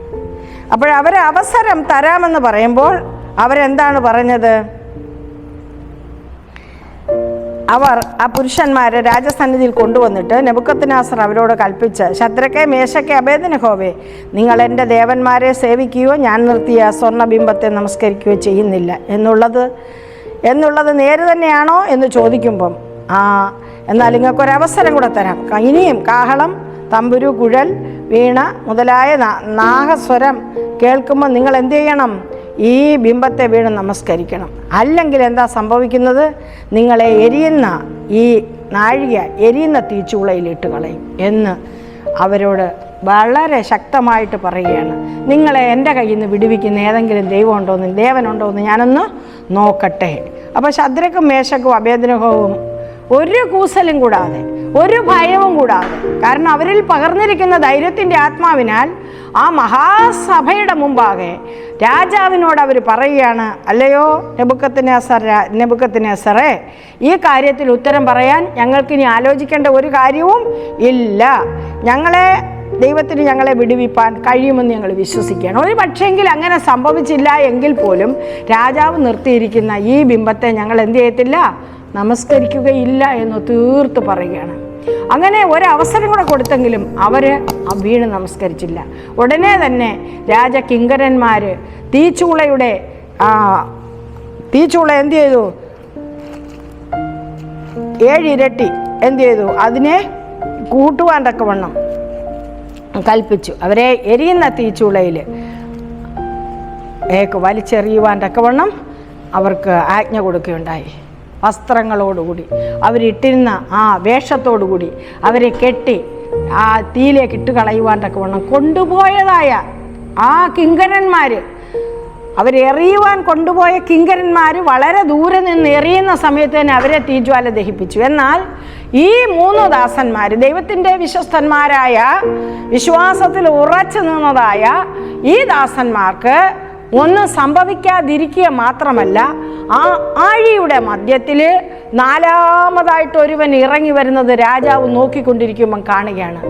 B: അവസരം തരാമെന്ന് പറയുമ്പോൾ അവരെന്താണ് പറഞ്ഞത്? അവർ ആ പുരുഷന്മാരെ രാജസന്നിധിയിൽ കൊണ്ടുവന്നിട്ട് നെബൂഖദ്നേസർ അവരോട് കൽപ്പിച്ച്, ശദ്രക്കെ, മേശക്കെ, അബേദ്നെഗോവേ, നിങ്ങൾ എൻ്റെ ദേവന്മാരെ സേവിക്കുകയോ ഞാൻ നിർത്തിയ സ്വർണ്ണബിംബത്തെ നമസ്കരിക്കുകയോ ചെയ്യുന്നില്ല എന്നുള്ളത് നേര് തന്നെയാണോ എന്ന് ചോദിക്കുമ്പം എന്നാൽ നിങ്ങൾക്കൊരവസരം കൂടെ തരാം. ഇനിയും കാഹളം, തമ്പുരു, കുഴൽ, വീണ മുതലായ നാഗസ്വരം കേൾക്കുമ്പോൾ നിങ്ങൾ എന്ത് ചെയ്യണം? ഈ ബിംബത്തെ വീണ് നമസ്കരിക്കണം. അല്ലെങ്കിൽ എന്താ സംഭവിക്കുന്നത്? നിങ്ങളെ എരിയുന്ന ഈ നാഴിക എരിയുന്ന തീച്ചൂളയിലിട്ട് കളയും എന്ന് അവരോട് വളരെ ശക്തമായിട്ട് പറയുകയാണ്. നിങ്ങളെ എൻ്റെ കയ്യിൽ നിന്ന് വിടുവിക്കുന്ന ഏതെങ്കിലും ദേവനുണ്ടോ എന്ന് ഞാനൊന്ന് നോക്കട്ടെ. അപ്പോൾ ശദ്രക്കും മേശക്കും അബേദ്നെഗോവും ഒരു കൂസലും കൂടാതെ, ഒരു ഭയവും കൂടാതെ, കാരണം അവരിൽ പകർന്നിരിക്കുന്ന ധൈര്യത്തിൻ്റെ ആത്മാവിനാൽ ആ മഹാസഭയുടെ മുമ്പാകെ രാജാവിനോട് അവർ പറയുകയാണ്, അല്ലയോ നെബൂഖദ്നേസറേ, ഈ കാര്യത്തിൽ ഉത്തരം പറയാൻ ഞങ്ങൾക്കിനി ആലോചിക്കേണ്ട ഒരു കാര്യവും ഇല്ല. ദൈവത്തിന് ഞങ്ങളെ വിടുവിപ്പാൻ കഴിയുമെന്ന് ഞങ്ങൾ വിശ്വസിക്കുകയാണ്. ഒരു പക്ഷേങ്കിൽ അങ്ങനെ സംഭവിച്ചില്ല എങ്കിൽ പോലും രാജാവ് നിർത്തിയിരിക്കുന്ന ഈ ബിംബത്തെ ഞങ്ങൾ എന്ത് ചെയ്യത്തില്ല? നമസ്കരിക്കുകയില്ല എന്ന് തീർത്ത് പറയുകയാണ്. അങ്ങനെ ഒരവസരം കൂടെ കൊടുത്തെങ്കിലും അവർ വീണ് നമസ്കരിച്ചില്ല. ഉടനെ തന്നെ രാജകിങ്കരന്മാർ തീച്ചൂള എന്ത് ചെയ്തു? 7 ഇരട്ടി എന്ത് ചെയ്തു? അതിനെ കൂട്ടുവാൻ തക്കവണ്ണം കൽപ്പിച്ചു. അവരെ എരിയുന്ന തീച്ചൂളയിൽ വലിച്ചെറിയുവാൻ തക്കവണ്ണം അവർക്ക് ആജ്ഞ കൊടുക്കുകയുണ്ടായി. വസ്ത്രങ്ങളോടുകൂടി അവരിട്ടിരുന്ന ആ വേഷത്തോടുകൂടി അവരെ കെട്ടി ആ തീയിലേക്ക് ഇട്ട് കളയുവാൻ തക്കവണ്ണം കൊണ്ടുപോയതായ ആ കിങ്കരന്മാർ, അവരെറിയുവാൻ കൊണ്ടുപോയ കിങ്കരന്മാർ വളരെ ദൂരെ നിന്ന് എറിയുന്ന സമയത്ത് തന്നെ അവരെ തീജ്വാല ദഹിപ്പിച്ചു. എന്നാൽ ഈ 3 ദാസന്മാർ, ദൈവത്തിൻ്റെ വിശ്വസ്തന്മാരായ, വിശ്വാസത്തിൽ ഉറച്ചു നിന്നതായ ഈ ദാസന്മാർക്ക് ഒന്നും സംഭവിക്കാതിരിക്കുക മാത്രമല്ല, ആ ആഴിയുടെ മധ്യത്തിൽ 4ാമതായിട്ട് ഒരുവൻ ഇറങ്ങി വരുന്നത് രാജാവ് നോക്കിക്കൊണ്ടിരിക്കുമ്പം കാണുകയാണ്.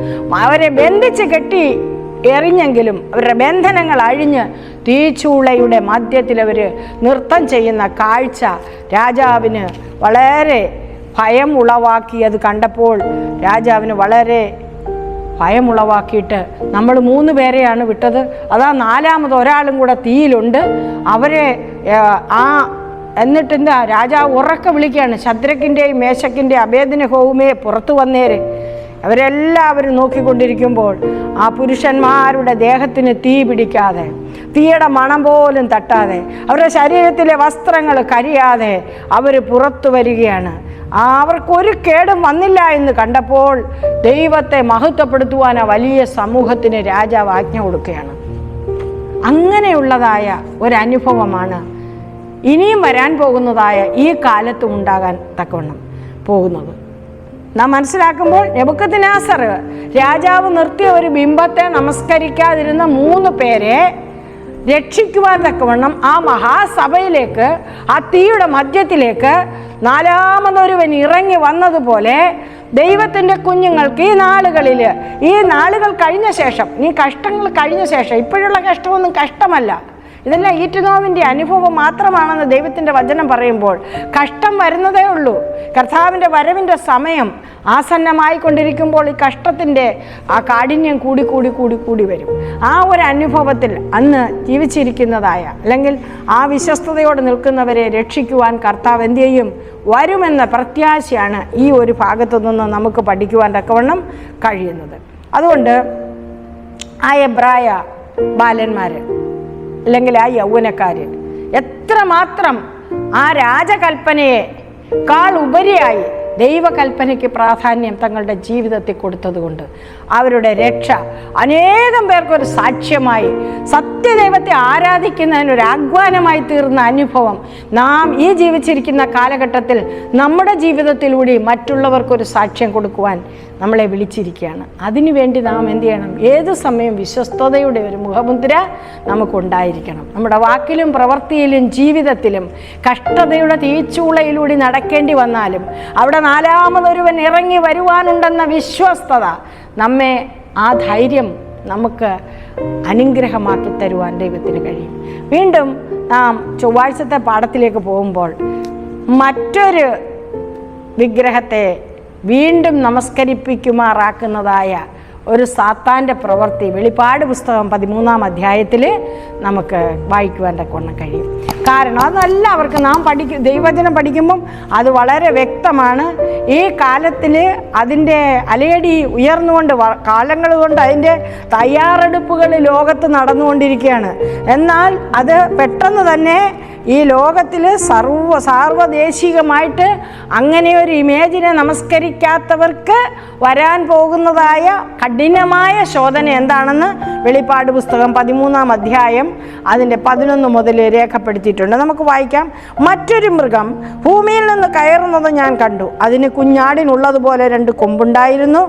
B: അവരെ ബന്ധിച്ച് കെട്ടി എറിഞ്ഞെങ്കിലും അവരുടെ ബന്ധനങ്ങൾ അഴിഞ്ഞ് തീച്ചൂളയുടെ മധ്യത്തിൽ അവർ നൃത്തം ചെയ്യുന്ന കാഴ്ച രാജാവിന് വളരെ ഭയം ഉളവാക്കിയത് കണ്ടപ്പോൾ രാജാവിന് വളരെ ഭയമുളവാക്കിയിട്ട്, നമ്മൾ 3 പേരെയാണ് വിട്ടത്, അതാ 4ാമത് ഒരാളും കൂടെ തീയിലുണ്ട്, അവരെ എന്നിട്ടെന്താ? രാജാവ് ഉറക്കെ വിളിക്കുകയാണ്, ശദ്രക്കിൻ്റെയും മേശക്കിൻ്റെയും അബേദ്നെഗോവുമേ പുറത്തു വന്നേര്. അവരെല്ലാവരും നോക്കിക്കൊണ്ടിരിക്കുമ്പോൾ ആ പുരുഷന്മാരുടെ ദേഹത്തിന് തീ പിടിക്കാതെ, തീയുടെ മണം പോലും തട്ടാതെ, അവരുടെ ശരീരത്തിലെ വസ്ത്രങ്ങൾ കരിയാതെ അവർ പുറത്തു വരികയാണ്. അവർക്കൊരു കേടും വന്നില്ല എന്ന് കണ്ടപ്പോൾ ദൈവത്തെ മഹത്വപ്പെടുത്തുവാൻ ആ വലിയ സമൂഹത്തിന് രാജാവ് ആജ്ഞ കൊടുക്കുകയാണ്. അങ്ങനെയുള്ളതായ ഒരനുഭവമാണ് ഇനിയും വരാൻ പോകുന്നതായ ഈ കാലത്തും ഉണ്ടാകാൻ തക്കവണ്ണം പോകുന്നത് നാം മനസ്സിലാക്കുമ്പോൾ നെബൂഖദ്നേസർ രാജാവ് നിർത്തിയ ഒരു ബിംബത്തെ നമസ്കരിക്കാതിരുന്ന 3 പേരെ രക്ഷിക്കുവാൻ തക്കവണ്ണം ആ മഹാസഭയിലേക്ക്, ആ തീയുടെ മധ്യത്തിലേക്ക് 4ാമതൊരുവൻ ഇറങ്ങി വന്നതുപോലെ ദൈവത്തിൻ്റെ കുഞ്ഞുങ്ങൾക്ക് ഈ നാളുകൾ കഴിഞ്ഞ ശേഷം, ഈ കഷ്ടങ്ങൾ കഴിഞ്ഞ ശേഷം, ഇപ്പോഴുള്ള കഷ്ടമൊന്നും കഷ്ടമല്ല, ഇതെല്ലാം ഈറ്റുനോവിൻ്റെ അനുഭവം മാത്രമാണെന്ന് ദൈവത്തിൻ്റെ വചനം പറയുമ്പോൾ കഷ്ടം വരുന്നതേ ഉള്ളൂ. കർത്താവിൻ്റെ വരവിൻ്റെ സമയം ആസന്നമായിക്കൊണ്ടിരിക്കുമ്പോൾ ഈ കഷ്ടത്തിൻ്റെ ആ കാഠിന്യം കൂടി വരും. ആ ഒരു അനുഭവത്തിൽ അന്ന് ജീവിച്ചിരിക്കുന്നതായ അല്ലെങ്കിൽ ആ വിശ്വസ്തയോടെ നിൽക്കുന്നവരെ രക്ഷിക്കുവാൻ കർത്താവ് എന്ത് ചെയ്യും? വരുമെന്ന പ്രത്യാശയാണ് ഈ ഒരു ഭാഗത്തു നിന്ന് നമുക്ക് പഠിക്കുവാൻ തക്കവണ്ണം കഴിയുന്നത്. അതുകൊണ്ട് ആ എബ്രായ ബാലന്മാർ അല്ലെങ്കിൽ ആ യൗവനക്കാർ എത്രമാത്രം ആ രാജകൽപ്പനയെക്കാൾ ഉപരിയായി ദൈവകൽപ്പനയ്ക്ക് പ്രാധാന്യം തങ്ങളുടെ ജീവിതത്തിൽ കൊടുത്തതുകൊണ്ട് അവരുടെ രക്ഷ അനേകം പേർക്കൊരു സാക്ഷ്യമായി, സത്യദൈവത്തെ ആരാധിക്കുന്നതിനൊരു ആഹ്വാനമായി തീർന്ന അനുഭവം നാം ഈ ജീവിച്ചിരിക്കുന്ന കാലഘട്ടത്തിൽ നമ്മുടെ ജീവിതത്തിലൂടെ മറ്റുള്ളവർക്കൊരു സാക്ഷ്യം കൊടുക്കുവാൻ നമ്മളെ വിളിച്ചിരിക്കുകയാണ്. അതിനുവേണ്ടി നാം എന്ത് ചെയ്യണം? ഏതു സമയം വിശ്വസ്തതയുടെ ഒരു മുഖമുദ്ര നമുക്കുണ്ടായിരിക്കണം. നമ്മുടെ വാക്കിലും പ്രവൃത്തിയിലും ജീവിതത്തിലും കഷ്ടതയുടെ തീച്ചൂളയിലൂടെ നടക്കേണ്ടി വന്നാലും അവിടെ 4ാമതൊരുവൻ ഇറങ്ങി വരുവാനുണ്ടെന്ന വിശ്വസ്തത നമ്മെ, ആ ധൈര്യം നമുക്ക് അനുഗ്രഹമാക്കി തരുവാൻ ദൈവത്തിന് കഴിയും. വീണ്ടും നാം ചൊവ്വാഴ്ചത്തെ പാഠത്തിലേക്ക് പോകുമ്പോൾ മറ്റൊരു വിഗ്രഹത്തെ വീണ്ടും നമസ്കരിപ്പിക്കുമാറാക്കുന്നതായ ഒരു സാത്താൻ്റെ പ്രവൃത്തി വെളിപ്പാട് പുസ്തകം 13-ാം അധ്യായത്തിൽ നമുക്ക് വായിക്കുവാൻ തക്കവണ്ണം കഴിയും. കാരണം അതെല്ലാവർക്കും നാം ദൈവവചനം പഠിക്കുമ്പം അത് വളരെ വ്യക്തമാണ്. ഈ കാലത്തിൽ അതിൻ്റെ അലയടി ഉയർന്നുകൊണ്ട് കാലങ്ങൾ കൊണ്ട് അതിൻ്റെ തയ്യാറെടുപ്പുകൾ ലോകത്ത് നടന്നുകൊണ്ടിരിക്കുകയാണ്. എന്നാൽ അത് പെട്ടെന്ന് തന്നെ ഈ ലോകത്തിൽ സാർവദേശികമായിട്ട് അങ്ങനെ ഒരു ഇമേജിനെ നമസ്കരിക്കാത്തവർക്ക് വരാൻ പോകുന്നതായ കഠിനമായ ശോധന എന്താണെന്ന് വെളിപ്പാട് പുസ്തകം 13-ാം അധ്യായം അതിൻ്റെ 11 മുതൽ രേഖപ്പെടുത്തിയിട്ടുണ്ട്. നമുക്ക് വായിക്കാം. മറ്റൊരു മൃഗം ഭൂമിയിൽ നിന്ന് കയറുന്നത് ഞാൻ കണ്ടു. അതിന് കുഞ്ഞാടിനുള്ളതുപോലെ 2 കൊമ്പുണ്ടായിരുന്നു.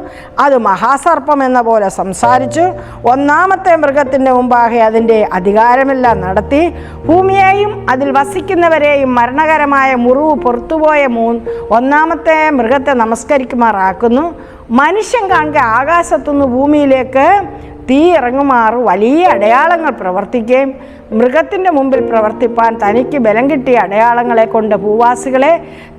B: അത് മഹാസർപ്പം എന്ന പോലെ സംസാരിച്ചു. 1-ാമത്തെ മൃഗത്തിൻ്റെ മുമ്പാകെ അതിൻ്റെ അധികാരമെല്ലാം നടത്തി. ഭൂമിയെയും അതിൽ വസിക്കുന്നവരെയും മരണകരമായ മുറിവ് പുറത്തുപോയ 1-ാമത്തെ മൃഗത്തെ നമസ്കരിക്കുമാറാക്കുന്നു. മനുഷ്യൻ കാണുക ആകാശത്തുനിന്ന് ഭൂമിയിലേക്ക് തീ ഇറങ്ങുമാറ് വലിയ അടയാളങ്ങൾ പ്രവർത്തിക്കുകയും മൃഗത്തിൻ്റെ മുമ്പിൽ പ്രവർത്തിപ്പാൻ തനിക്ക് ബലം കിട്ടിയ അടയാളങ്ങളെ കൊണ്ട് ഭൂവാസികളെ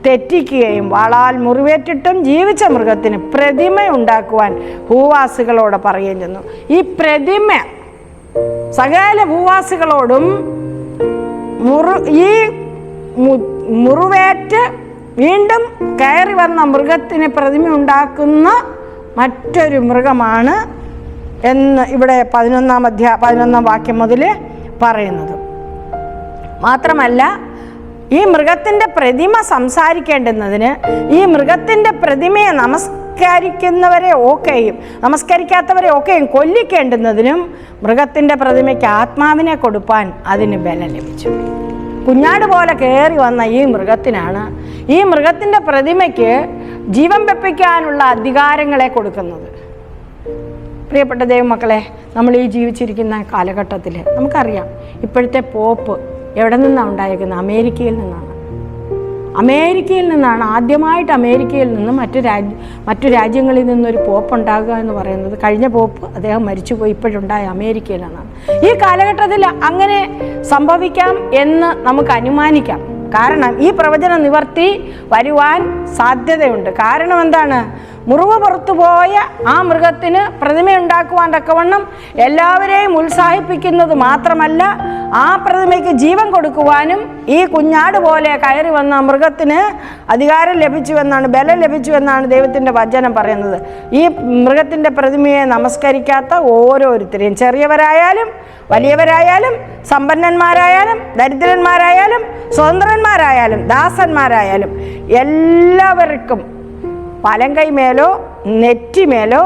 B: തെറ്റിക്കുകയും വാളാൽ മുറിവേറ്റിട്ടും ജീവിച്ച മൃഗത്തിന് പ്രതിമ ഉണ്ടാക്കുവാൻ ഭൂവാസികളോട് പറയുകയും ചെയ്യുന്നു. ഈ പ്രതിമ സകല ഭൂവാസികളോടും ഈ മുറിവേറ്റ് വീണ്ടും കയറി വന്ന മൃഗത്തിന് പ്രതിമ ഉണ്ടാക്കുന്ന മറ്റൊരു മൃഗമാണ് എന്ന് ഇവിടെ 11-ാം വാക്യം മുതൽ പറയുന്നത്. മാത്രമല്ല ഈ മൃഗത്തിൻ്റെ പ്രതിമ സംസാരിക്കേണ്ടുന്നതിന് ഈ മൃഗത്തിൻ്റെ പ്രതിമയെ നമസ്കരിക്കാത്തവരെ ഒക്കെയും കൊല്ലിക്കേണ്ടുന്നതിനും മൃഗത്തിൻ്റെ പ്രതിമയ്ക്ക് ആത്മാവിനെ കൊടുപ്പാൻ അതിന് ബലം ലഭിച്ചു. കുഞ്ഞാട് പോലെ കയറി വന്ന ഈ മൃഗത്തിനാണ് ഈ മൃഗത്തിൻ്റെ പ്രതിമയ്ക്ക് ജീവൻ വെപ്പിക്കാനുള്ള അധികാരങ്ങളെ കൊടുക്കുന്നത്. പ്രിയപ്പെട്ട ദൈവമക്കളെ, നമ്മൾ ഈ ജീവിച്ചിരിക്കുന്ന കാലഘട്ടത്തിൽ നമുക്കറിയാം ഇപ്പോഴത്തെ പോപ്പ് എവിടെ നിന്നാണ് ഉണ്ടായിരിക്കുന്നത്? അമേരിക്കയിൽ നിന്നാണ്. ആദ്യമായിട്ട് അമേരിക്കയിൽ നിന്ന് മറ്റു രാജ്യങ്ങളിൽ നിന്നൊരു പോപ്പ് ഉണ്ടാകുക എന്ന് പറയുന്നത് കഴിഞ്ഞ പോപ്പ് അദ്ദേഹം മരിച്ചുപോയി ഇപ്പോഴുണ്ടായ അമേരിക്കയിൽ നിന്നാണ്. ഈ കാലഘട്ടത്തിൽ അങ്ങനെ സംഭവിക്കാം എന്ന് നമുക്ക് അനുമാനിക്കാം. കാരണം ഈ പ്രവചന നിവർത്തി വരുവാൻ സാധ്യതയുണ്ട്. കാരണം എന്താണ്? മുറിവ് പുറത്തുപോയ ആ മൃഗത്തിന് പ്രതിമയുണ്ടാക്കുവാൻ തക്കവണ്ണം എല്ലാവരെയും ഉത്സാഹിപ്പിക്കുന്നത് മാത്രമല്ല, ആ പ്രതിമയ്ക്ക് ജീവൻ കൊടുക്കുവാനും ഈ കുഞ്ഞാട് പോലെ കയറി വന്ന മൃഗത്തിന് അധികാരം ലഭിച്ചുവെന്നാണ്, ബലം ലഭിച്ചുവെന്നാണ് ദൈവത്തിൻ്റെ വചനം പറയുന്നത്. ഈ മൃഗത്തിൻ്റെ പ്രതിമയെ നമസ്കരിക്കാത്ത ഓരോരുത്തരെയും, ചെറിയവരായാലും വലിയവരായാലും സമ്പന്നന്മാരായാലും ദരിദ്രന്മാരായാലും സ്വതന്ത്രന്മാരായാലും ദാസന്മാരായാലും എല്ലാവർക്കും പലങ്കൈമേലോ നെറ്റിമേലോ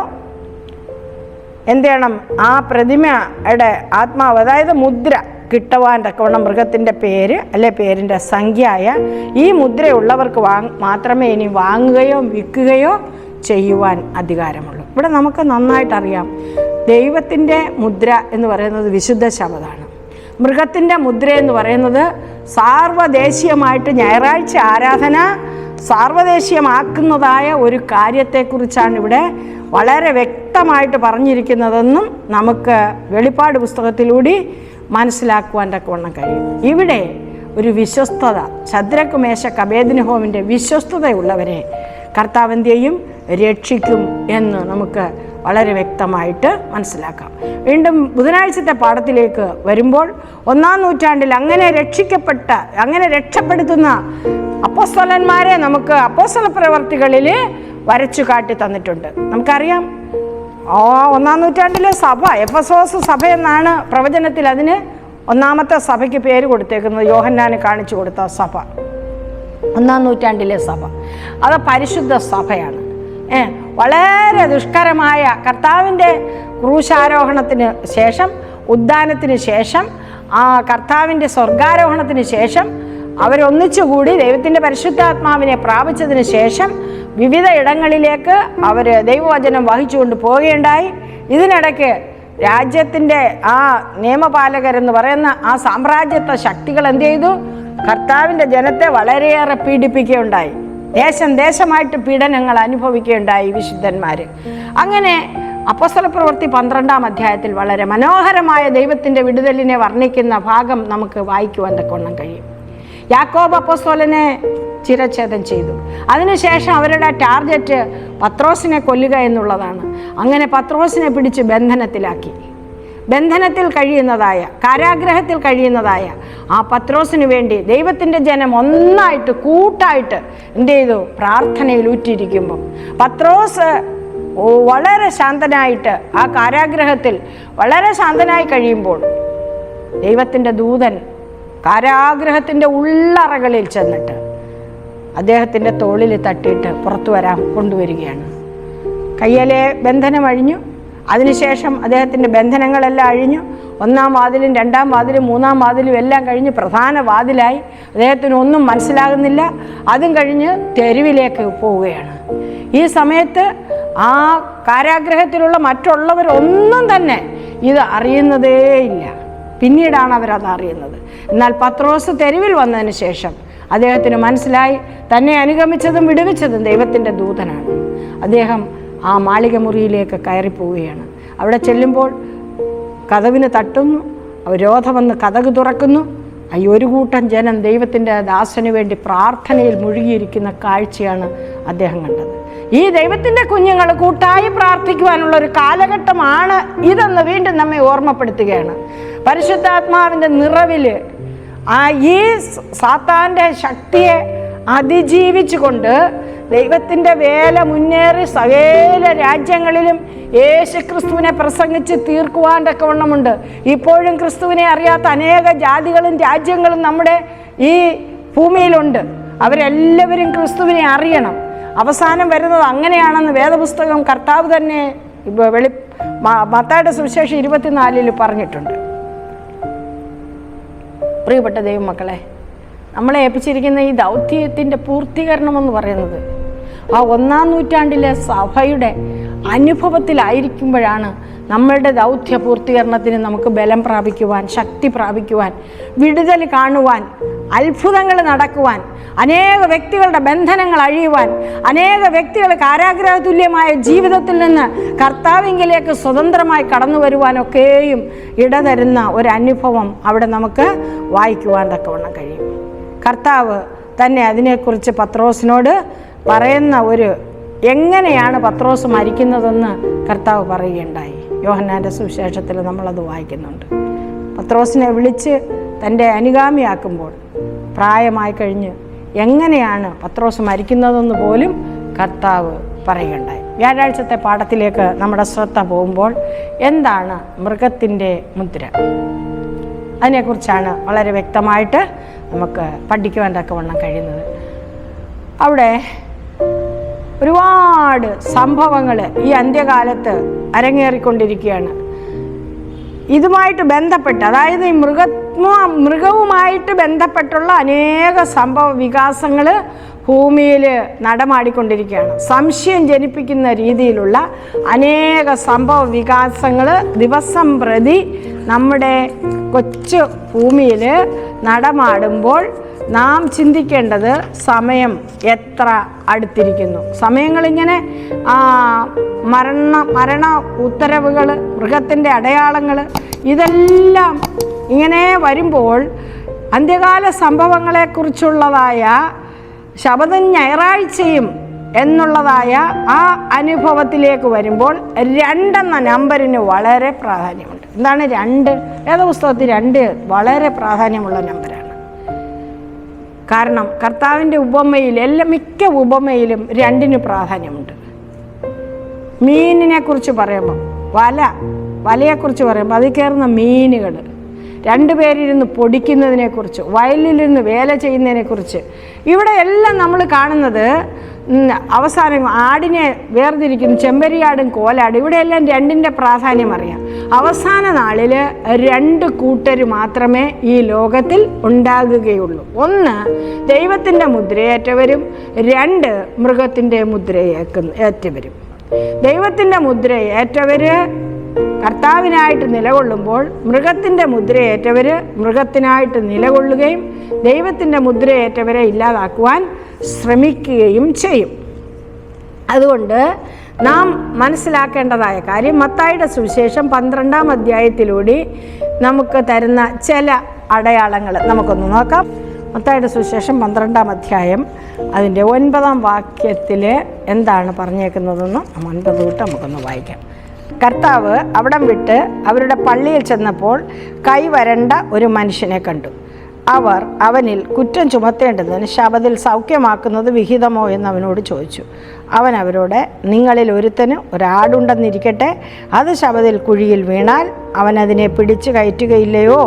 B: എന്ത് ചെയ്യണം? ആ പ്രതിമയുടെ ആത്മാവ്, അതായത് മുദ്ര, കിട്ടുവാൻ തക്കവണ്ണം മൃഗത്തിൻ്റെ പേര് അല്ലെ പേരിൻ്റെ സംഖ്യയായ ഈ മുദ്രയുള്ളവർക്ക് മാത്രമേ ഇനി വാങ്ങുകയോ വിൽക്കുകയോ ചെയ്യുവാൻ അധികാരമുള്ളൂ. ഇവിടെ നമുക്ക് നന്നായിട്ടറിയാം, ദൈവത്തിൻ്റെ മുദ്ര എന്ന് പറയുന്നത് വിശുദ്ധ ശബദമാണ്. മൃഗത്തിൻ്റെ മുദ്ര എന്ന് പറയുന്നത് സാർവദേശീയമായിട്ട് ഞായറാഴ്ച ആരാധന സാർവദേശീയമാക്കുന്നതായ ഒരു കാര്യത്തെക്കുറിച്ചാണ് ഇവിടെ വളരെ വ്യക്തമായിട്ട് പറഞ്ഞിരിക്കുന്നതെന്നും നമുക്ക് വെളിപ്പാട് പുസ്തകത്തിലൂടെ മനസ്സിലാക്കുവാൻ തക്കവണ്ണം കഴിയും. ഇവിടെ ഒരു വിശ്വസ്തത, ശദ്രക്ക് മേശക്ക് അബേദ്നെഗോവിൻ്റെ വിശ്വസ്തതയുള്ളവരെ കർത്താവിൻ്റെയും രക്ഷിക്കും എന്ന് നമുക്ക് വളരെ വ്യക്തമായിട്ട് മനസ്സിലാക്കാം. വീണ്ടും ബുധനാഴ്ചത്തെ പാഠത്തിലേക്ക് വരുമ്പോൾ 1-ാം നൂറ്റാണ്ടിൽ അങ്ങനെ രക്ഷപ്പെടുത്തുന്ന അപ്പോസ്തലന്മാരെ നമുക്ക് അപ്പോസ്തല പ്രവർത്തികളിൽ വരച്ചു കാട്ടി തന്നിട്ടുണ്ട്. നമുക്കറിയാം, 1-ാം നൂറ്റാണ്ടിലെ സഭ എഫെസോസ് സഭ എന്നാണ് പ്രവചനത്തിൽ അതിന് 1-ാമത്തെ സഭയ്ക്ക് പേര് കൊടുത്തേക്കുന്നത്. യോഹന്നാന് കാണിച്ചു കൊടുത്ത സഭ 1-ാം നൂറ്റാണ്ടിലെ സഭ അത് പരിശുദ്ധ സഭയാണ്. വളരെ ദുഷ്കരമായ കർത്താവിൻ്റെ ക്രൂശാരോഹണത്തിന് ശേഷം, ഉദ്ധാനത്തിന് ശേഷം, ആ കർത്താവിൻ്റെ സ്വർഗാരോഹണത്തിന് ശേഷം അവരൊന്നിച്ചുകൂടി ദൈവത്തിൻ്റെ പരിശുദ്ധാത്മാവിനെ പ്രാപിച്ചതിന് ശേഷം വിവിധ ഇടങ്ങളിലേക്ക് അവർ ദൈവവചനം വഹിച്ചുകൊണ്ട് പോവുകയുണ്ടായി. ഇതിനിടയ്ക്ക് രാജ്യത്തിൻ്റെ ആ നിയമപാലകരെന്ന് പറയുന്ന ആ സാമ്രാജ്യത്വ ശക്തികൾ എന്ത് ചെയ്തു? കർത്താവിൻ്റെ ജനത്തെ വളരെയേറെ പീഡിപ്പിക്കുകയുണ്ടായി. ദേശമായിട്ട് പീഡനങ്ങൾ അനുഭവിക്കുകയുണ്ടായി വിശുദ്ധന്മാർ. അങ്ങനെ അപ്പോസ്തല പ്രവൃത്തി 12-ാം അധ്യായത്തിൽ വളരെ മനോഹരമായ ദൈവത്തിൻ്റെ വിടുതലിനെ വർണ്ണിക്കുന്ന ഭാഗം നമുക്ക് വായിക്കുവാൻ തക്കവണ്ണം കഴിയും. യാക്കോബ് അപ്പോസ്തലനെ ചിരച്ഛേദം ചെയ്തു. അതിനുശേഷം അവരുടെ ടാർഗറ്റ് പത്രോസിനെ കൊല്ലുക എന്നുള്ളതാണ്. അങ്ങനെ പത്രോസിനെ പിടിച്ച് ബന്ധനത്തിൽ കഴിയുന്നതായ, കാരാഗ്രഹത്തിൽ കഴിയുന്നതായ ആ പത്രോസിന് വേണ്ടി ദൈവത്തിൻ്റെ ജനം ഒന്നായിട്ട് കൂട്ടായിട്ട് എന്ത് ചെയ്തു? പ്രാർത്ഥനയിൽ ഊറ്റിയിരിക്കുമ്പം പത്രോസ് വളരെ ശാന്തനായിട്ട് ആ കാരാഗ്രഹത്തിൽ വളരെ ശാന്തനായി കഴിയുമ്പോൾ ദൈവത്തിൻ്റെ ദൂതൻ കാരാഗ്രഹത്തിൻ്റെ ഉള്ളറകളിൽ ചെന്നിട്ട് അദ്ദേഹത്തിൻ്റെ തോളിൽ തട്ടിയിട്ട് പുറത്തു വരാൻ കൊണ്ടുവരികയാണ്. കയ്യിലെ ബന്ധനം അഴിഞ്ഞു. അതിനുശേഷം അദ്ദേഹത്തിൻ്റെ ബന്ധനങ്ങളെല്ലാം അഴിഞ്ഞു. 1-ാം വാതിലും 2-ാം വാതിലും 3-ാം വാതിലും എല്ലാം കഴിഞ്ഞ് പ്രധാന വാതിലായി. അദ്ദേഹത്തിന് ഒന്നും മനസ്സിലാകുന്നില്ല. അതും കഴിഞ്ഞ് തെരുവിലേക്ക് പോവുകയാണ്. ഈ സമയത്ത് ആ കാരാഗ്രഹത്തിലുള്ള മറ്റുള്ളവരൊന്നും തന്നെ ഇത് അറിയുന്നതേയില്ല. പിന്നീടാണ് അവരത് അറിയുന്നത്. എന്നാൽ പത്രോസ് തെരുവിൽ വന്നതിന് ശേഷം അദ്ദേഹത്തിന് മനസ്സിലായി തന്നെ അനുഗമിച്ചതും വിടുവിച്ചതും ദൈവത്തിൻ്റെ ദൂതനാണ്. അദ്ദേഹം ആ മാളിക മുറിയിലേക്ക് കയറിപ്പോവുകയാണ്. അവിടെ ചെല്ലുമ്പോൾ കതവിന് തട്ടുന്നു. രോധം വന്ന് കതക് തുറക്കുന്നു. ഒരു കൂട്ടം ജനം ദൈവത്തിൻ്റെ ദാസന് വേണ്ടി പ്രാർത്ഥനയിൽ മുഴുകിയിരിക്കുന്ന കാഴ്ചയാണ് അദ്ദേഹം കണ്ടത്. ഈ ദൈവത്തിൻ്റെ കുഞ്ഞുങ്ങൾ കൂട്ടായി പ്രാർത്ഥിക്കുവാനുള്ള ഒരു കാലഘട്ടമാണ് ഇതെന്ന് വീണ്ടും നമ്മെ ഓർമ്മപ്പെടുത്തുകയാണ്. പരിശുദ്ധാത്മാവിൻ്റെ നിറവിൽ ഈ സാത്താൻ്റെ ശക്തിയെ അതിജീവിച്ചുകൊണ്ട് ദൈവത്തിൻ്റെ വേല മുന്നേറി സകല രാജ്യങ്ങളിലും യേശുക്രിസ്തുവിനെ പ്രസംഗിച്ച് തീർക്കുവാൻ തക്കവണ്ണമുണ്ട്. ഇപ്പോഴും ക്രിസ്തുവിനെ അറിയാത്ത അനേക ജാതികളും രാജ്യങ്ങളും നമ്മുടെ ഈ ഭൂമിയിലുണ്ട്. അവരെല്ലാവരും ക്രിസ്തുവിനെ അറിയണം. അവസാനം വരുന്നത് അങ്ങനെയാണെന്ന് വേദപുസ്തകം കർത്താവ് തന്നെ മത്തായിയുടെ സുവിശേഷം 24 പറഞ്ഞിട്ടുണ്ട്. പ്രിയപ്പെട്ട ദൈവമക്കളെ, നമ്മളെ ഏൽപ്പിച്ചിരിക്കുന്ന ഈ ദൗത്യത്തിൻ്റെ പൂർത്തീകരണമെന്ന് പറയുന്നത് ആ 1-ാം നൂറ്റാണ്ടിലെ സഭയുടെ അനുഭവത്തിലായിരിക്കുമ്പോഴാണ് നമ്മളുടെ ദൗത്യ പൂർത്തീകരണത്തിന് നമുക്ക് ബലം പ്രാപിക്കുവാൻ, ശക്തി പ്രാപിക്കുവാൻ, വിടുതൽ കാണുവാൻ, അത്ഭുതങ്ങൾ നടക്കുവാൻ, അനേക വ്യക്തികളുടെ ബന്ധനങ്ങൾ അഴിയുവാൻ, അനേക വ്യക്തികൾ കാരാഗ്രഹ തുല്യമായ ജീവിതത്തിൽ നിന്ന് കർത്താവിങ്കിലേക്ക് സ്വതന്ത്രമായി കടന്നു വരുവാനൊക്കെയും ഇടതരുന്ന ഒരനുഭവം അവിടെ നമുക്ക് വായിക്കുവാൻ തക്കവണ്ണം കഴിയും. കർത്താവ് തന്നെ അതിനെക്കുറിച്ച് പത്രോസിനോട് പറയുന്ന എങ്ങനെയാണ് പത്രോസ് മരിക്കുന്നതെന്ന് കർത്താവ് പറയുകയുണ്ടായി. യോഹന്നാൻ്റെ സുവിശേഷത്തിൽ നമ്മളത് വായിക്കുന്നുണ്ട്. പത്രോസിനെ വിളിച്ച് തൻ്റെ അനുഗാമിയാക്കുമ്പോൾ പ്രായമായി കഴിഞ്ഞ് എങ്ങനെയാണ് പത്രോസ് മരിക്കുന്നതെന്ന് പോലും കർത്താവ് പറയുകയുണ്ടായി. വ്യാഴാഴ്ചത്തെ പാഠത്തിലേക്ക് നമ്മുടെ ശ്രദ്ധ പോകുമ്പോൾ എന്താണ് മൃഗത്തിൻ്റെ മുദ്ര? അതിനെക്കുറിച്ചാണ് വളരെ വ്യക്തമായിട്ട് നമുക്ക് പഠിക്കുവാൻ തക്കവണ്ണം കഴിയുന്നത്. അവിടെ ഒരുപാട് സംഭവങ്ങൾ ഈ അന്ത്യകാലത്ത് അരങ്ങേറിക്കൊണ്ടിരിക്കുകയാണ്. ഇതുമായിട്ട് ബന്ധപ്പെട്ട്, അതായത് ഈ മൃഗവുമായിട്ട് ബന്ധപ്പെട്ടുള്ള അനേക സംഭവ വികാസങ്ങൾ ഭൂമിയിൽ നടമാടിക്കൊണ്ടിരിക്കുകയാണ്. സംശയം ജനിപ്പിക്കുന്ന രീതിയിലുള്ള അനേക സംഭവ വികാസങ്ങൾ ദിവസം പ്രതി നമ്മുടെ കൊച്ചു ഭൂമിയിൽ നടമാടുമ്പോൾ നാം ചിന്തിക്കേണ്ടത് സമയം എത്ര അടുത്തിരിക്കുന്നു. സമയങ്ങളിങ്ങനെ മരണ ഉത്തരവുകൾ, മൃഗത്തിൻ്റെ അടയാളങ്ങൾ, ഇതെല്ലാം ഇങ്ങനെ വരുമ്പോൾ അന്ത്യകാല സംഭവങ്ങളെക്കുറിച്ചുള്ളതായ ശബദം ഞായറാഴ്ചയും എന്നുള്ളതായ ആ അനുഭവത്തിലേക്ക് വരുമ്പോൾ 2 എന്ന നമ്പറിന് വളരെ പ്രാധാന്യമുണ്ട്. എന്താണ് 2? വേദപുസ്തകത്തിൽ 2 വളരെ പ്രാധാന്യമുള്ള നമ്പറാണ്. കാരണം കർത്താവിൻ്റെ ഉപമയിൽ മിക്ക ഉപമയിലും 2ന് പ്രാധാന്യമുണ്ട്. മീനിനെ കുറിച്ച് പറയുമ്പോൾ വലയെക്കുറിച്ച് പറയുമ്പോൾ അതിൽ കയറുന്ന മീനുകൾ, 2 പേരിരുന്ന് പൊടിക്കുന്നതിനെക്കുറിച്ച്, വയലിലിരുന്ന് വേല ചെയ്യുന്നതിനെക്കുറിച്ച്, ഇവിടെ എല്ലാം നമ്മൾ കാണുന്നത് അവസാനം ആടിനെ വേർതിരിക്കുന്നു, ചെമ്പരിയാടും കോലാടും. ഇവിടെയെല്ലാം 2ൻ്റെ പ്രാധാന്യം അറിയാം. അവസാന നാളിൽ 2 കൂട്ടർ മാത്രമേ ഈ ലോകത്തിൽ ഉണ്ടാകുകയുള്ളൂ. 1 ദൈവത്തിൻ്റെ മുദ്രയേറ്റവരും, 2 മൃഗത്തിൻ്റെ മുദ്രയേറ്റവരും. ദൈവത്തിൻ്റെ മുദ്രയേറ്റവർ കർത്താവിനായിട്ട് നിലകൊള്ളുമ്പോൾ, മൃഗത്തിൻ്റെ മുദ്രയേറ്റവർ മൃഗത്തിനായിട്ട് നിലകൊള്ളുകയും ദൈവത്തിൻ്റെ മുദ്രയേറ്റവരെ ഇല്ലാതാക്കുവാൻ ശ്രമിക്കുകയും ചെയ്യും. അതുകൊണ്ട് നാം മനസ്സിലാക്കേണ്ടതായ കാര്യം മത്തായിയുടെ സുവിശേഷം 12-ാം അധ്യായത്തിലൂടെ നമുക്ക് തരുന്ന ചില അടയാളങ്ങൾ നമുക്കൊന്ന് നോക്കാം. മത്തായിയുടെ സുവിശേഷം 12-ാം അധ്യായം അതിൻ്റെ 9-ാം വാക്യത്തിൽ എന്താണ് പറഞ്ഞേക്കുന്നതെന്ന് 9 തൊട്ട് നമുക്കൊന്ന് വായിക്കാം. കർത്താവ് അവിടം വിട്ട് അവരുടെ പള്ളിയിൽ ചെന്നപ്പോൾ കൈവരണ്ട ഒരു മനുഷ്യനെ കണ്ടു. അവർ അവനിൽ കുറ്റം ചുമത്തേണ്ടതിന് ശബത്തിൽ സൗഖ്യമാക്കുന്നത് വിഹിതമോ എന്ന് അവനോട് ചോദിച്ചു. അവൻ അവരോട്, നിങ്ങളിൽ ഒരുത്തന് ഒരാടുണ്ടെന്നിരിക്കട്ടെ, അത് ശബത്തിൽ കുഴിയിൽ വീണാൽ അവൻ അതിനെ പിടിച്ചു കയറ്റുകയില്ലയോ?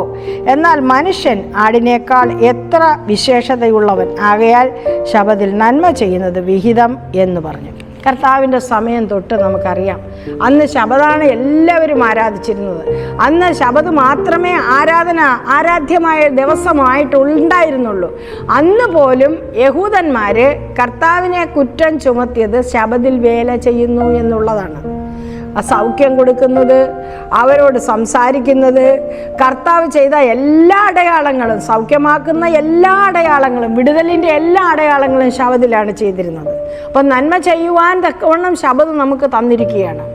B: എന്നാൽ മനുഷ്യൻ ആടിനേക്കാൾ എത്ര വിശേഷതയുള്ളവൻ, ആകയാൽ ശബത്തിൽ നന്മ ചെയ്യുന്നത് വിഹിതം എന്ന് പറഞ്ഞു. കർത്താവിൻ്റെ സമയം തൊട്ട് നമുക്കറിയാം, അന്ന് ശബതാണ് എല്ലാവരും ആരാധിച്ചിരുന്നത്. അന്ന് ശബത് മാത്രമേ ആരാധ്യമായ ദിവസമായിട്ടുണ്ടായിരുന്നുള്ളൂ. അന്ന് പോലും യഹൂദന്മാർ കർത്താവിനെ കുറ്റം ചുമത്തിയത് ശബത്തിൽ വേല ചെയ്യുന്നു എന്നുള്ളതാണ്. സൗഖ്യം കൊടുക്കുന്നത്, അവരോട് സംസാരിക്കുന്നത്, കർത്താവ് ചെയ്ത എല്ലാ അടയാളങ്ങളും, സൗഖ്യമാക്കുന്ന എല്ലാ അടയാളങ്ങളും, വിടുതലിൻ്റെ എല്ലാ അടയാളങ്ങളും ശബത്തിലാണ് ചെയ്തിരുന്നത്. അപ്പം നന്മ ചെയ്യുവാൻ തക്കവണ്ണം ശബത്ത് നമുക്ക് തന്നിരിക്കുകയാണ്.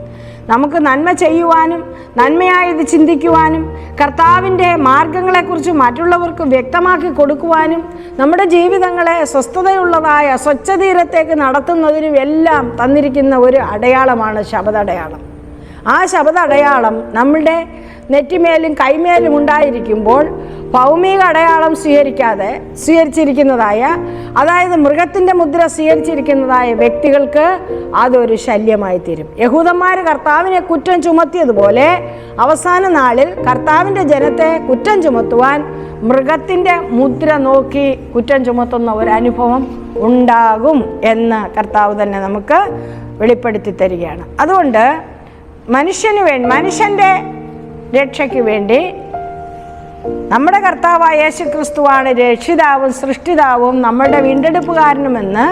B: നമുക്ക് നന്മ ചെയ്യുവാനും നന്മയായത് ചിന്തിക്കുവാനും കർത്താവിൻ്റെ മാർഗങ്ങളെക്കുറിച്ച് മറ്റുള്ളവർക്ക് വ്യക്തമാക്കി കൊടുക്കുവാനും നമ്മുടെ ജീവിതങ്ങളെ സ്വസ്ഥതയുള്ളതായ സ്വച്ഛതീരത്തേക്ക് നടത്തുന്നതിനും എല്ലാം തന്നിരിക്കുന്ന ഒരു അടയാളമാണ് ശബദടയാളം. ആ ശബദടയാളം നമ്മളുടെ നെറ്റിമേലും കൈമേലും ഉണ്ടായിരിക്കുമ്പോൾ ഭൗമിക അടയാളം സ്വീകരിച്ചിരിക്കുന്നതായ, അതായത് മൃഗത്തിൻ്റെ മുദ്ര സ്വീകരിച്ചിരിക്കുന്നതായ വ്യക്തികൾക്ക് അതൊരു ശല്യമായി തീരും. യഹൂദന്മാർ കർത്താവിനെ കുറ്റം ചുമത്തിയതുപോലെ അവസാന നാളിൽ കർത്താവിൻ്റെ ജനത്തെ കുറ്റം ചുമത്തുവാൻ മൃഗത്തിൻ്റെ മുദ്ര നോക്കി കുറ്റം ചുമത്തുന്ന ഒരനുഭവം ഉണ്ടാകും എന്ന് കർത്താവ് തന്നെ നമുക്ക് വെളിപ്പെടുത്തി തരികയാണ്. അതുകൊണ്ട് മനുഷ്യൻ്റെ രക്ഷയ്ക്ക് വേണ്ടി നമ്മുടെ കർത്താവായ യേശു ക്രിസ്തുവാണ് രക്ഷിതാവും സൃഷ്ടിതാവും നമ്മുടെ വീണ്ടെടുപ്പുകാരനുമെന്ന്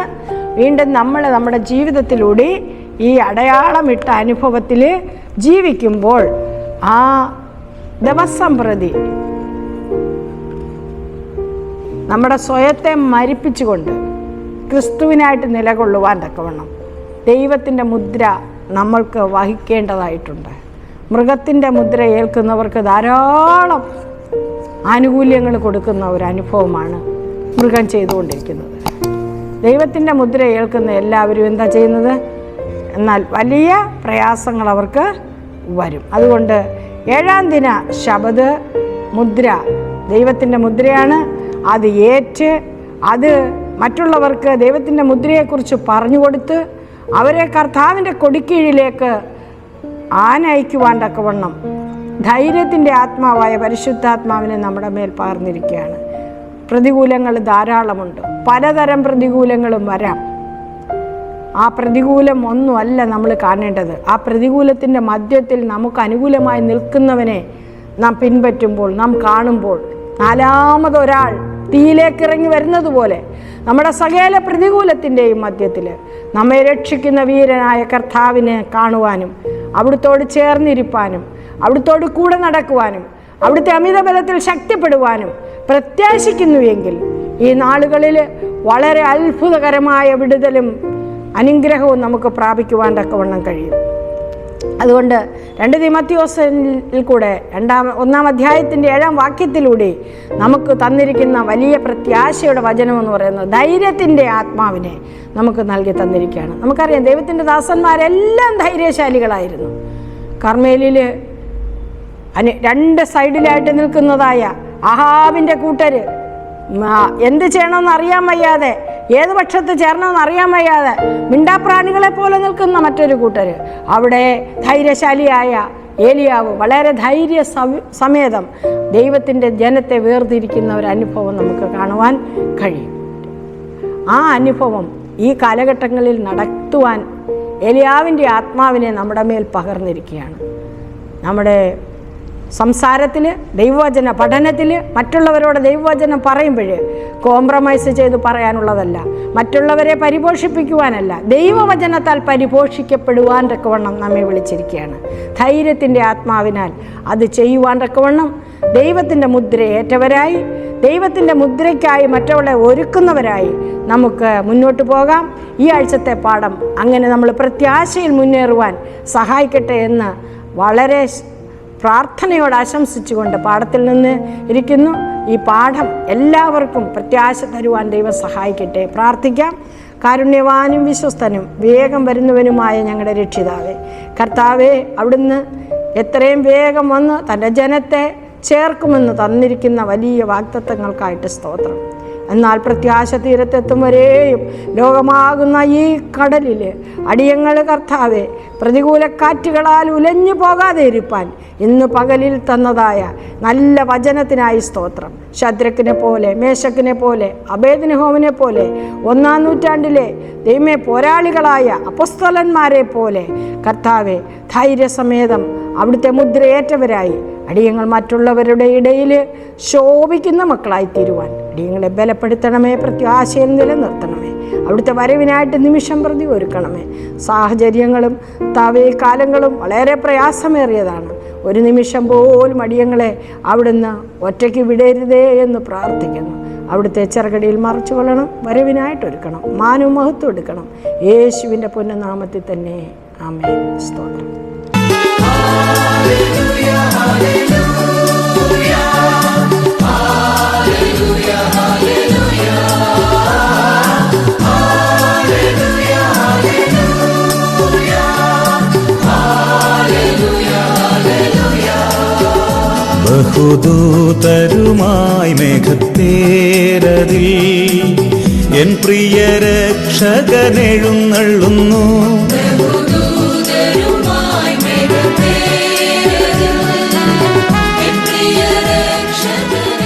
B: വീണ്ടും നമ്മുടെ ജീവിതത്തിലൂടെ ഈ അടയാളമിട്ട അനുഭവത്തിൽ ജീവിക്കുമ്പോൾ ആ ദിവസം പ്രതി നമ്മുടെ സ്വയത്തെ മരിപ്പിച്ചുകൊണ്ട് ക്രിസ്തുവിനായിട്ട് നിലകൊള്ളുവാൻ തക്കവണ്ണം ദൈവത്തിൻ്റെ മുദ്ര നമ്മൾക്ക് വഹിക്കേണ്ടതായിട്ടുണ്ട്. മൃഗത്തിൻ്റെ മുദ്ര ഏൽക്കുന്നവർക്ക് ധാരാളം ആനുകൂല്യങ്ങൾ കൊടുക്കുന്ന ഒരു അനുഭവമാണ് മൃഗം ചെയ്തുകൊണ്ടിരിക്കുന്നത്. ദൈവത്തിൻ്റെ മുദ്ര ഏൽക്കുന്ന എല്ലാവരും എന്താ ചെയ്യുന്നത്? എന്നാൽ വലിയ പ്രയാസങ്ങൾ അവർക്ക് വരും. അതുകൊണ്ട് 7-ാം ദിന ശബത് മുദ്ര ദൈവത്തിൻ്റെ മുദ്രയാണ്. അത് അത് മറ്റുള്ളവർക്ക് ദൈവത്തിൻ്റെ മുദ്രയെക്കുറിച്ച് പറഞ്ഞു കൊടുത്ത് അവരെ കർത്താവിൻ്റെ കൊടിക്കീഴിലേക്ക് ആനയിക്കുവാൻ തക്കവണ്ണം ധൈര്യത്തിൻ്റെ ആത്മാവായ പരിശുദ്ധാത്മാവിനെ നമ്മുടെ മേൽ പകർന്നിരിക്കുകയാണ്. പ്രതികൂലങ്ങൾ ധാരാളമുണ്ട്, പലതരം പ്രതികൂലങ്ങളും വരാം. ആ പ്രതികൂലം ഒന്നുമല്ല നമ്മൾ കാണേണ്ടത്. ആ പ്രതികൂലത്തിൻ്റെ മധ്യത്തിൽ നമുക്ക് അനുകൂലമായി നിൽക്കുന്നവനെ നാം പിൻപറ്റുമ്പോൾ, നാം കാണുമ്പോൾ നാലാമതൊരാൾ തീയിലേക്ക് ഇറങ്ങി വരുന്നത് പോലെ നമ്മുടെ സകല പ്രതികൂലത്തിൻ്റെയും മധ്യത്തിൽ നമ്മെ രക്ഷിക്കുന്ന വീരനായ കർത്താവിനെ കാണുവാനും അവിടുത്തോട് ചേർന്നിരിപ്പാനും അവിടുത്തോട് കൂടെ നടക്കുവാനും അവിടുത്തെ അമിതബലത്തിൽ ശക്തിപ്പെടുവാനും പ്രത്യാശിക്കുന്നുവെങ്കിൽ ഈ നാളുകളിൽ വളരെ അത്ഭുതകരമായ വിടുതലും അനുഗ്രഹവും നമുക്ക് പ്രാപിക്കുവാൻ തക്കവണ്ണം കഴിയും. അതുകൊണ്ട് 2 തീമോഥെയോസിൽ കൂടെ 1-ാം അധ്യായത്തിൻ്റെ 7-ാം വാക്യത്തിലൂടെ നമുക്ക് തന്നിരിക്കുന്ന വലിയ പ്രത്യാശയുടെ വചനം എന്ന് പറയുന്നത് ധൈര്യത്തിൻ്റെ ആത്മാവിനെ നമുക്ക് നൽകി തന്നിരിക്കുകയാണ്. നമുക്കറിയാം, ദൈവത്തിൻ്റെ ദാസന്മാരെല്ലാം ധൈര്യശാലികളായിരുന്നു. കർമ്മേലിൽ 2 സൈഡിലായിട്ട് നിൽക്കുന്നതായ അഹാബിൻ്റെ കൂട്ടർ എന്ത് ചെയ്യണമെന്ന് അറിയാൻ വയ്യാതെ, ഏത് പക്ഷത്ത് ചേരണമെന്ന് അറിയാൻ വയ്യാതെ മിണ്ടാപ്രാണികളെ പോലെ നിൽക്കുന്ന മറ്റൊരു കൂട്ടർ. അവിടെ ധൈര്യശാലിയായ ഏലിയാവ് വളരെ സമേതം ദൈവത്തിൻ്റെ ജനത്തെ വേർതിരിക്കുന്ന ഒരു അനുഭവം നമുക്ക് കാണുവാൻ കഴിയും. ആ അനുഭവം ഈ കാലഘട്ടങ്ങളിൽ നടത്തുവാൻ ഏലിയാവിൻ്റെ ആത്മാവിനെ നമ്മുടെ മേൽ പകർന്നിരിക്കുകയാണ്. നമ്മുടെ സംസാരത്തിൽ, ദൈവവചന പഠനത്തിൽ, മറ്റുള്ളവരോട് ദൈവവചനം പറയുമ്പോൾ കോംപ്രമൈസ് ചെയ്ത് പറയാനുള്ളതല്ല, മറ്റുള്ളവരെ പരിപോഷിപ്പിക്കുവാനല്ല, ദൈവവചനത്താൽ പരിപോഷിക്കപ്പെടുവാൻ തക്കവണ്ണം നമ്മെ വിളിച്ചിരിക്കുകയാണ്. ധൈര്യത്തിൻ്റെ ആത്മാവിനാൽ അത് ചെയ്യുവാൻ തക്കവണ്ണം ദൈവത്തിൻ്റെ മുദ്രയേറ്റവരായി, ദൈവത്തിൻ്റെ മുദ്രയ്ക്കായി മറ്റുള്ളവരെ ഒരുക്കുന്നവരായി നമുക്ക് മുന്നോട്ട് പോകാം. ഈ ആഴ്ചത്തെ പാഠം അങ്ങനെ നമ്മൾ പ്രത്യാശയിൽ മുന്നേറുവാൻ സഹായിക്കട്ടെ എന്ന് വളരെ പ്രാർത്ഥനയോട് ആശംസിച്ചുകൊണ്ട് പാഠത്തിൽ നിന്ന് ഇരിക്കുന്നു. ഈ പാഠം എല്ലാവർക്കും പ്രത്യാശ തരുവാൻ ദൈവം സഹായിക്കട്ടെ. പ്രാർത്ഥിക്കാം. കാരുണ്യവാനും വിശ്വസ്തനും വേഗം വരുന്നവനുമായ ഞങ്ങളുടെ രക്ഷിതാവേ, കർത്താവേ, അവിടുന്ന് എത്രയും വേഗം വന്ന് തൻ്റെ ജനത്തെ ചേർക്കുമെന്ന് തന്നിരിക്കുന്ന വലിയ വാഗ്ദത്തങ്ങൾക്കായിട്ട് സ്തോത്രം. എന്നാൽ പ്രത്യാശ തീരത്തെത്തും വരെയും ലോകമാകുന്ന ഈ കടലിൽ അടിയങ്ങൾ കർത്താവെ പ്രതികൂല കാറ്റുകളാൽ ഉലഞ്ഞു പോകാതെ ഇരിപ്പാൻ ഇന്ന് പകലിൽ തന്നതായ നല്ല വചനത്തിനായി സ്തോത്രം. ശദ്രക്കിനെ പോലെ, മേശക്കിനെ പോലെ, അബേദ്നെഗോവിനെ പോലെ 1-ാം നൂറ്റാണ്ടിലെ ദൈവമേ പോരാളികളായ അപ്പോസ്തലന്മാരെ പോലെ കർത്താവെ ധൈര്യസമേതം അവിടുത്തെ മുദ്രയേറ്റവരായി അടിയങ്ങൾ മറ്റുള്ളവരുടെ ഇടയിൽ ശോഭിക്കുന്ന മക്കളായി തീരുവാൻ അടിയങ്ങളെ ബലപ്പെടുത്തണമേ. പ്രത്യാശയിൽ നിലനിർത്തണമേ. അവിടുത്തെ വരവിനായിട്ട് നിമിഷം പ്രതി ഒരുക്കണമേ. സാഹചര്യങ്ങളും കാലങ്ങളും വളരെ പ്രയാസമേറിയതാണ്. ഒരു നിമിഷം പോലും അടിയങ്ങളെ അവിടുന്ന് ഒറ്റയ്ക്ക് വിടരുതേ എന്ന് പ്രാർത്ഥിക്കുന്നു. അവിടുത്തെ ചെറുകടിയിൽ മറച്ചു കൊള്ളണം, വരവിനായിട്ടൊരുക്കണം, മാനവും മഹത്വം എടുക്കണം. യേശുവിൻ്റെ പുണ്യനാമത്തിൽ തന്നെ ആമേൻ. സ്തോത്രം.
A: ബഹുദൂതരുമായി മേഘത്തേരതിൽ എൻ പ്രിയ രക്ഷകനെഴുന്നള്ളുന്നു.
C: മേഘത്തേരതിൽ എൻ പ്രിയ രക്ഷകൻ